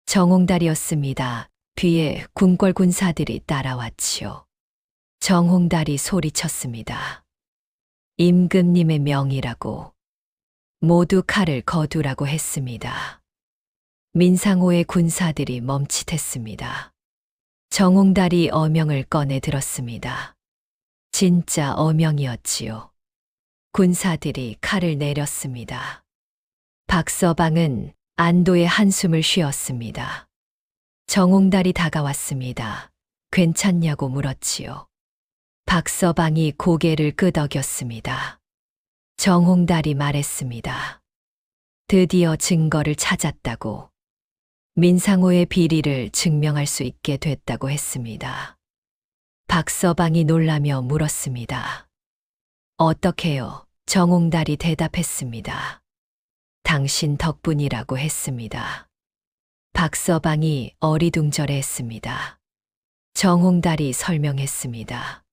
[SPEAKER 1] 정홍달이었습니다. 뒤에 궁궐 군사들이 따라왔지요. 정홍달이 소리쳤습니다. 임금님의 명이라고. 모두 칼을 거두라고 했습니다. 민상호의 군사들이 멈칫했습니다. 정홍달이 어명을 꺼내 들었습니다. 진짜 어명이었지요. 군사들이 칼을 내렸습니다. 박서방은 안도의 한숨을 쉬었습니다. 정홍달이 다가왔습니다. 괜찮냐고 물었지요. 박서방이 고개를 끄덕였습니다. 정홍달이 말했습니다. 드디어 증거를 찾았다고. 민상호의 비리를 증명할 수 있게 됐다고 했습니다. 박서방이 놀라며 물었습니다. 어떻게요? 정홍달이 대답했습니다. 당신 덕분이라고 했습니다. 박서방이 어리둥절해했습니다. 정홍달이 설명했습니다.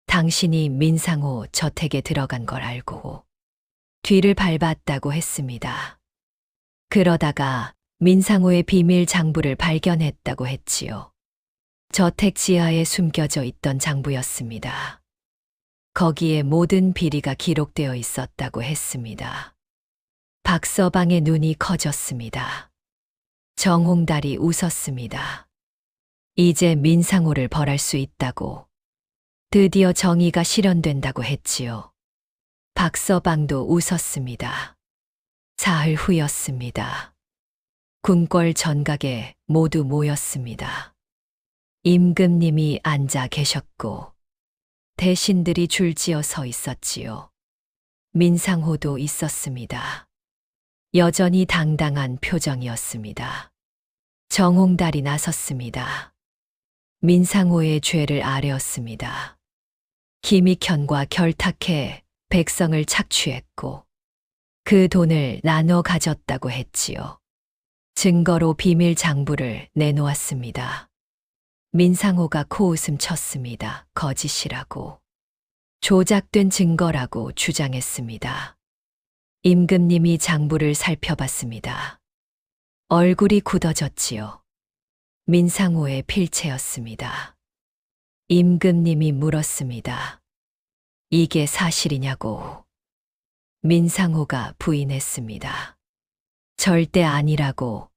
[SPEAKER 1] 당신이 민상호 저택에 들어간 걸 알고 뒤를 밟았다고 했습니다. 그러다가 민상호의 비밀 장부를 발견했다고 했지요. 저택 지하에 숨겨져 있던 장부였습니다. 거기에 모든 비리가 기록되어 있었다고 했습니다. 박서방의 눈이 커졌습니다. 정홍달이 웃었습니다. 이제 민상호를 벌할 수 있다고. 드디어 정의가 실현된다고 했지요. 박서방도 웃었습니다. 사흘 후였습니다. 궁궐 전각에 모두 모였습니다. 임금님이 앉아 계셨고 대신들이 줄지어 서 있었지요. 민상호도 있었습니다. 여전히 당당한 표정이었습니다. 정홍달이 나섰습니다. 민상호의 죄를 아뢰었습니다. 김익현과 결탁해 백성을 착취했고 그 돈을 나눠 가졌다고 했지요. 증거로 비밀 장부를 내놓았습니다. 민상호가 코웃음 쳤습니다. 거짓이라고. 조작된 증거라고 주장했습니다. 임금님이 장부를 살펴봤습니다. 얼굴이 굳어졌지요. 민상호의 필체였습니다. 임금님이 물었습니다. 이게 사실이냐고. 민상호가 부인했습니다. 절대 아니라고.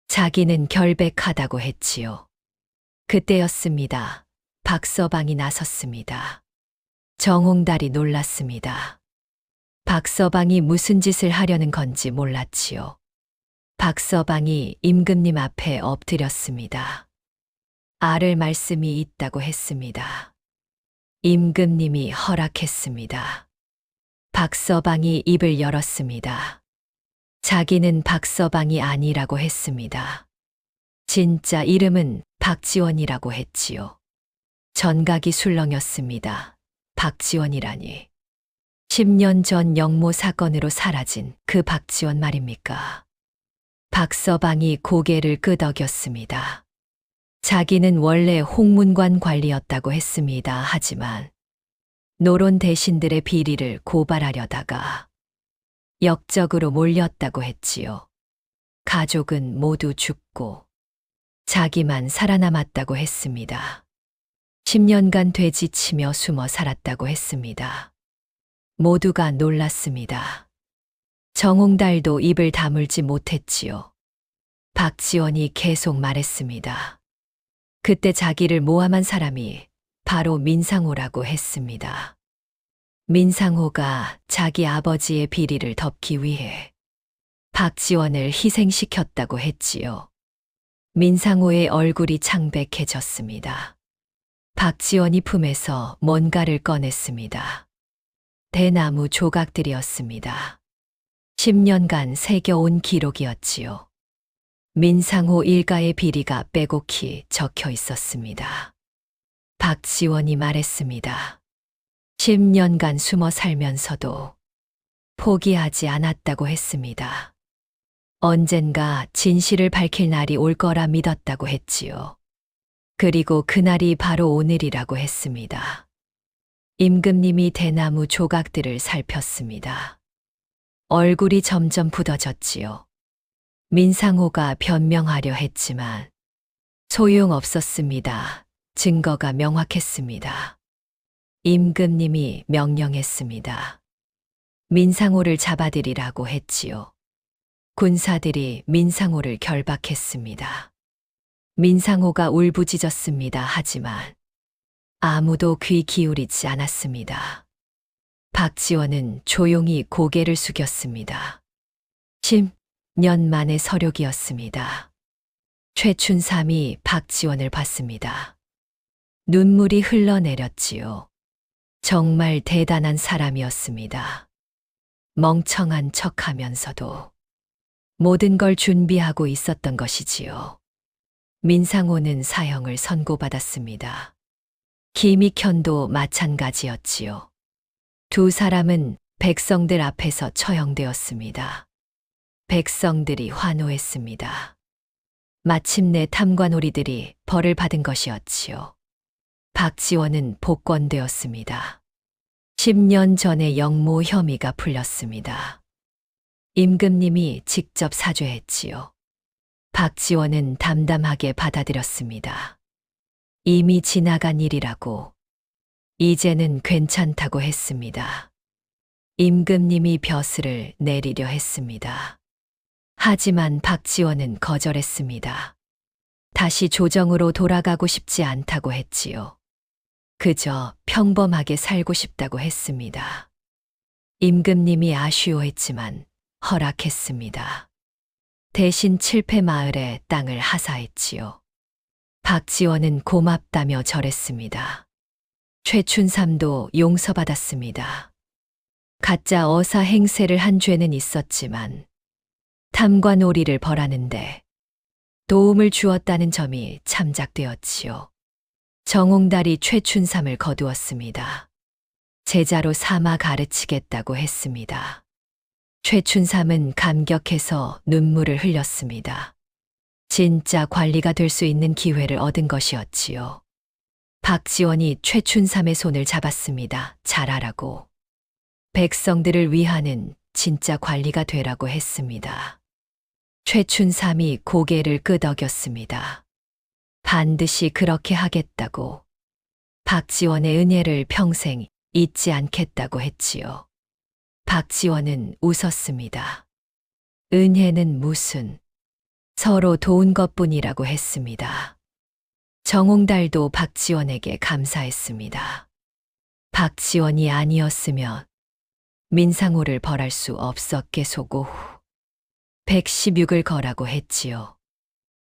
[SPEAKER 1] 자기는 결백하다고 했지요. 그때였습니다. 박서방이 나섰습니다. 정홍달이 놀랐습니다. 박서방이 무슨 짓을 하려는 건지 몰랐지요. 박서방이 임금님 앞에 엎드렸습니다. 아를 말씀이 있다고 했습니다. 임금님이 허락했습니다. 박서방이 입을 열었습니다. 자기는 박서방이 아니라고 했습니다. 진짜 이름은 박지원이라고 했지요. 전각이 술렁였습니다. 박지원이라니. 10년 전 영모 사건으로 사라진 그 박지원 말입니까? 박서방이 고개를 끄덕였습니다. 자기는 원래 홍문관 관리였다고 했습니다. 하지만 노론 대신들의 비리를 고발하려다가 역적으로 몰렸다고 했지요. 가족은 모두 죽고 자기만 살아남았다고 했습니다. 10년간 되지치며 숨어 살았다고 했습니다. 모두가 놀랐습니다. 정홍달도 입을 다물지 못했지요. 박지원이 계속 말했습니다. 그때 자기를 모함한 사람이 바로 민상호라고 했습니다. 민상호가 자기 아버지의 비리를 덮기 위해 박지원을 희생시켰다고 했지요. 민상호의 얼굴이 창백해졌습니다. 박지원이 품에서 뭔가를 꺼냈습니다. 대나무 조각들이었습니다. 10년간 새겨온 기록이었지요. 민상호 일가의 비리가 빼곡히 적혀 있었습니다. 박지원이 말했습니다. 10년간 숨어 살면서도 포기하지 않았다고 했습니다. 언젠가 진실을 밝힐 날이 올 거라 믿었다고 했지요. 그리고 그날이 바로 오늘이라고 했습니다. 임금님이 대나무 조각들을 살폈습니다. 얼굴이 점점 굳어졌지요. 민상호가 변명하려 했지만 소용없었습니다. 증거가 명확했습니다. 임금님이 명령했습니다. 민상호를 잡아들이라고 했지요. 군사들이 민상호를 결박했습니다. 민상호가 울부짖었습니다. 하지만 아무도 귀 기울이지 않았습니다. 박지원은 조용히 고개를 숙였습니다. 10년 만의 서력이었습니다. 최춘삼이 박지원을 봤습니다. 눈물이 흘러내렸지요. 정말 대단한 사람이었습니다. 멍청한 척하면서도 모든 걸 준비하고 있었던 것이지요. 민상호는 사형을 선고받았습니다. 김익현도 마찬가지였지요. 두 사람은 백성들 앞에서 처형되었습니다. 백성들이 환호했습니다. 마침내 탐관오리들이 벌을 받은 것이었지요. 박지원은 복권되었습니다. 10년 전에 영모 혐의가 풀렸습니다. 임금님이 직접 사죄했지요. 박지원은 담담하게 받아들였습니다. 이미 지나간 일이라고, 이제는 괜찮다고 했습니다. 임금님이 벼슬을 내리려 했습니다. 하지만 박지원은 거절했습니다. 다시 조정으로 돌아가고 싶지 않다고 했지요. 그저 평범하게 살고 싶다고 했습니다. 임금님이 아쉬워했지만 허락했습니다. 대신 칠패 마을에 땅을 하사했지요. 박지원은 고맙다며 절했습니다. 최춘삼도 용서받았습니다. 가짜 어사 행세를 한 죄는 있었지만 탐관오리를 벌하는데 도움을 주었다는 점이 참작되었지요. 정홍달이 최춘삼을 거두었습니다. 제자로 삼아 가르치겠다고 했습니다. 최춘삼은 감격해서 눈물을 흘렸습니다. 진짜 관리가 될 수 있는 기회를 얻은 것이었지요. 박지원이 최춘삼의 손을 잡았습니다. 잘하라고. 백성들을 위하는 진짜 관리가 되라고 했습니다. 최춘삼이 고개를 끄덕였습니다. 반드시 그렇게 하겠다고. 박지원의 은혜를 평생 잊지 않겠다고 했지요. 박지원은 웃었습니다. 은혜는 무슨, 서로 도운 것뿐이라고 했습니다. 정홍달도 박지원에게 감사했습니다. 박지원이 아니었으면 민상호를 벌할 수 없었겠소고 116을 거라고 했지요.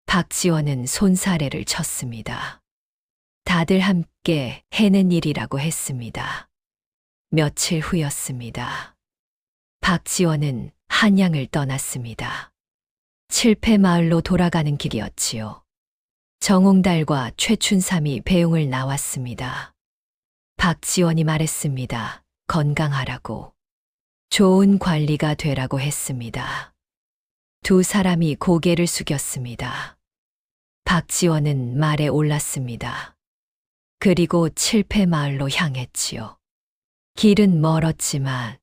[SPEAKER 1] 박지원은 손사래를 쳤습니다. 다들 함께 해낸 일이라고 했습니다. 며칠 후였습니다. 박지원은 한양을 떠났습니다. 칠패 마을로 돌아가는 길이었지요. 정홍달과 최춘삼이 배웅을 나왔습니다. 박지원이 말했습니다. 건강하라고. 좋은 관리가 되라고 했습니다. 두 사람이 고개를 숙였습니다. 박지원은 말에 올랐습니다. 그리고 칠패 마을로 향했지요. 길은 멀었지만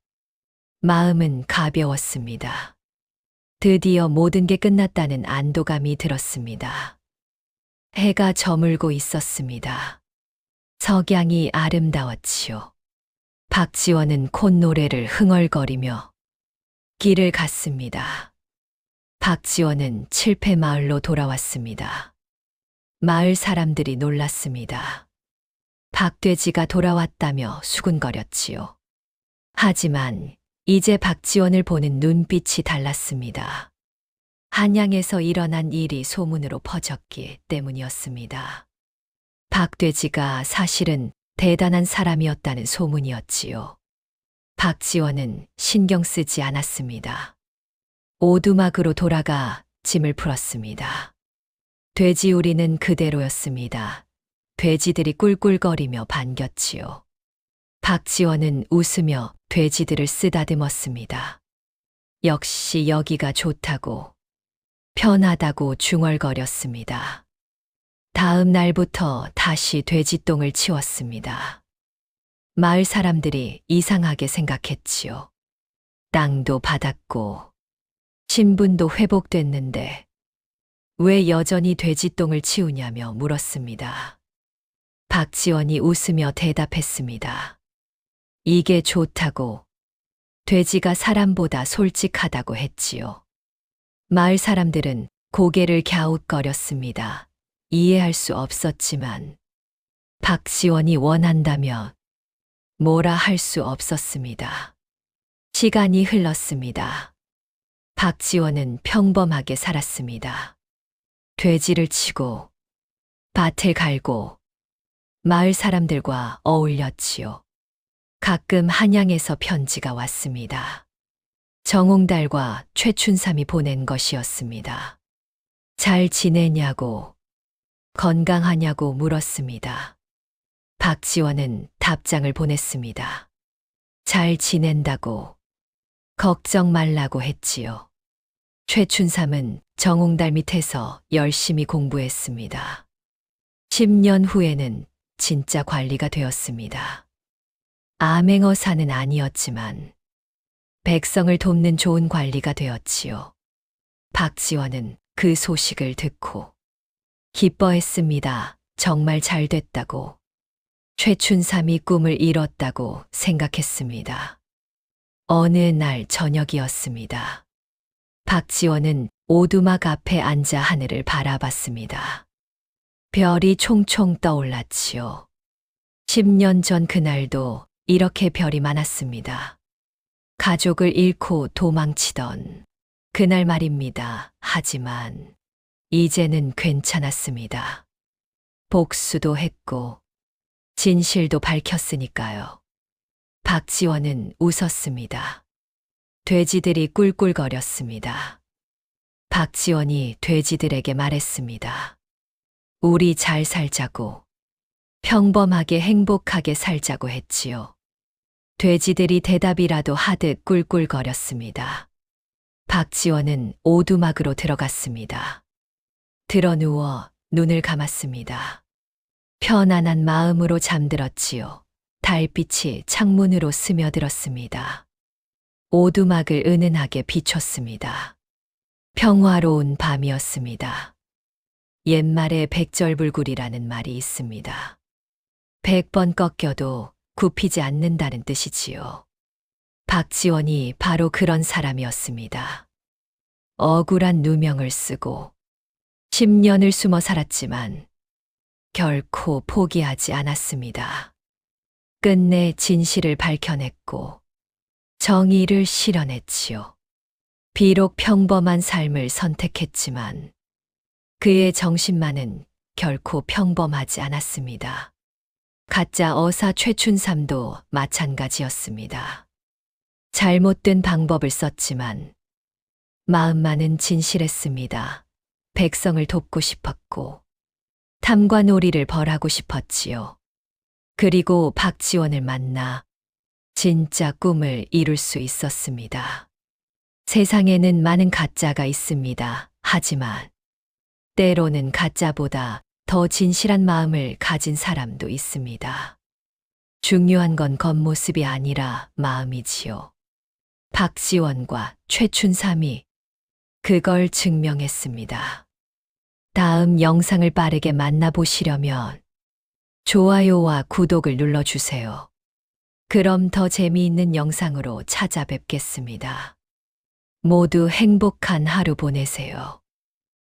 [SPEAKER 1] 마음은 가벼웠습니다. 드디어 모든 게 끝났다는 안도감이 들었습니다. 해가 저물고 있었습니다. 석양이 아름다웠지요. 박지원은 콧노래를 흥얼거리며 길을 갔습니다. 박지원은 칠패 마을로 돌아왔습니다. 마을 사람들이 놀랐습니다. 박돼지가 돌아왔다며 수군거렸지요. 하지만 이제 박지원을 보는 눈빛이 달랐습니다. 한양에서 일어난 일이 소문으로 퍼졌기 때문이었습니다. 박돼지가 사실은 대단한 사람이었다는 소문이었지요. 박지원은 신경 쓰지 않았습니다. 오두막으로 돌아가 짐을 풀었습니다. 돼지우리는 그대로였습니다. 돼지들이 꿀꿀거리며 반겼지요. 박지원은 웃으며 돼지들을 쓰다듬었습니다. 역시 여기가 좋다고. 편하다고 중얼거렸습니다. 다음 날부터 다시 돼지똥을 치웠습니다. 마을 사람들이 이상하게 생각했지요. 땅도 받았고 신분도 회복됐는데 왜 여전히 돼지똥을 치우냐며 물었습니다. 박지원이 웃으며 대답했습니다. 이게 좋다고. 돼지가 사람보다 솔직하다고 했지요. 마을 사람들은 고개를 갸웃거렸습니다. 이해할 수 없었지만 박지원이 원한다면 뭐라 할 수 없었습니다. 시간이 흘렀습니다. 박지원은 평범하게 살았습니다. 돼지를 치고 밭을 갈고 마을 사람들과 어울렸지요. 가끔 한양에서 편지가 왔습니다. 정홍달과 최춘삼이 보낸 것이었습니다. 잘 지내냐고, 건강하냐고 물었습니다. 박지원은 답장을 보냈습니다. 잘 지낸다고, 걱정 말라고 했지요. 최춘삼은 정홍달 밑에서 열심히 공부했습니다. 10년 후에는 진짜 관리가 되었습니다. 암행어사는 아니었지만 백성을 돕는 좋은 관리가 되었지요. 박지원은 그 소식을 듣고 기뻐했습니다. 정말 잘 됐다고. 최춘삼이 꿈을 이뤘다고 생각했습니다. 어느 날 저녁이었습니다. 박지원은 오두막 앞에 앉아 하늘을 바라봤습니다. 별이 총총 떠올랐지요. 10년 전 그날도 이렇게 별이 많았습니다. 가족을 잃고 도망치던 그날 말입니다. 하지만 이제는 괜찮았습니다. 복수도 했고 진실도 밝혔으니까요. 박지원은 웃었습니다. 돼지들이 꿀꿀거렸습니다. 박지원이 돼지들에게 말했습니다. 우리 잘 살자고, 평범하게 행복하게 살자고 했지요. 돼지들이 대답이라도 하듯 꿀꿀거렸습니다. 박지원은 오두막으로 들어갔습니다. 드러누워 눈을 감았습니다. 편안한 마음으로 잠들었지요. 달빛이 창문으로 스며들었습니다. 오두막을 은은하게 비췄습니다. 평화로운 밤이었습니다. 옛말에 백절불굴이라는 말이 있습니다. 100번 꺾여도 굽히지 않는다는 뜻이지요. 박지원이 바로 그런 사람이었습니다. 억울한 누명을 쓰고 10년을 숨어 살았지만 결코 포기하지 않았습니다. 끝내 진실을 밝혀냈고 정의를 실현했지요. 비록 평범한 삶을 선택했지만 그의 정신만은 결코 평범하지 않았습니다. 가짜 어사 최춘삼도 마찬가지였습니다. 잘못된 방법을 썼지만 마음만은 진실했습니다. 백성을 돕고 싶었고 탐관오리를 벌하고 싶었지요. 그리고 박지원을 만나 진짜 꿈을 이룰 수 있었습니다. 세상에는 많은 가짜가 있습니다. 하지만 때로는 가짜보다 더 진실한 마음을 가진 사람도 있습니다. 중요한 건 겉모습이 아니라 마음이지요. 박지원과 최춘삼이 그걸 증명했습니다. 다음 영상을 빠르게 만나보시려면 좋아요와 구독을 눌러주세요. 그럼 더 재미있는 영상으로 찾아뵙겠습니다. 모두 행복한 하루 보내세요.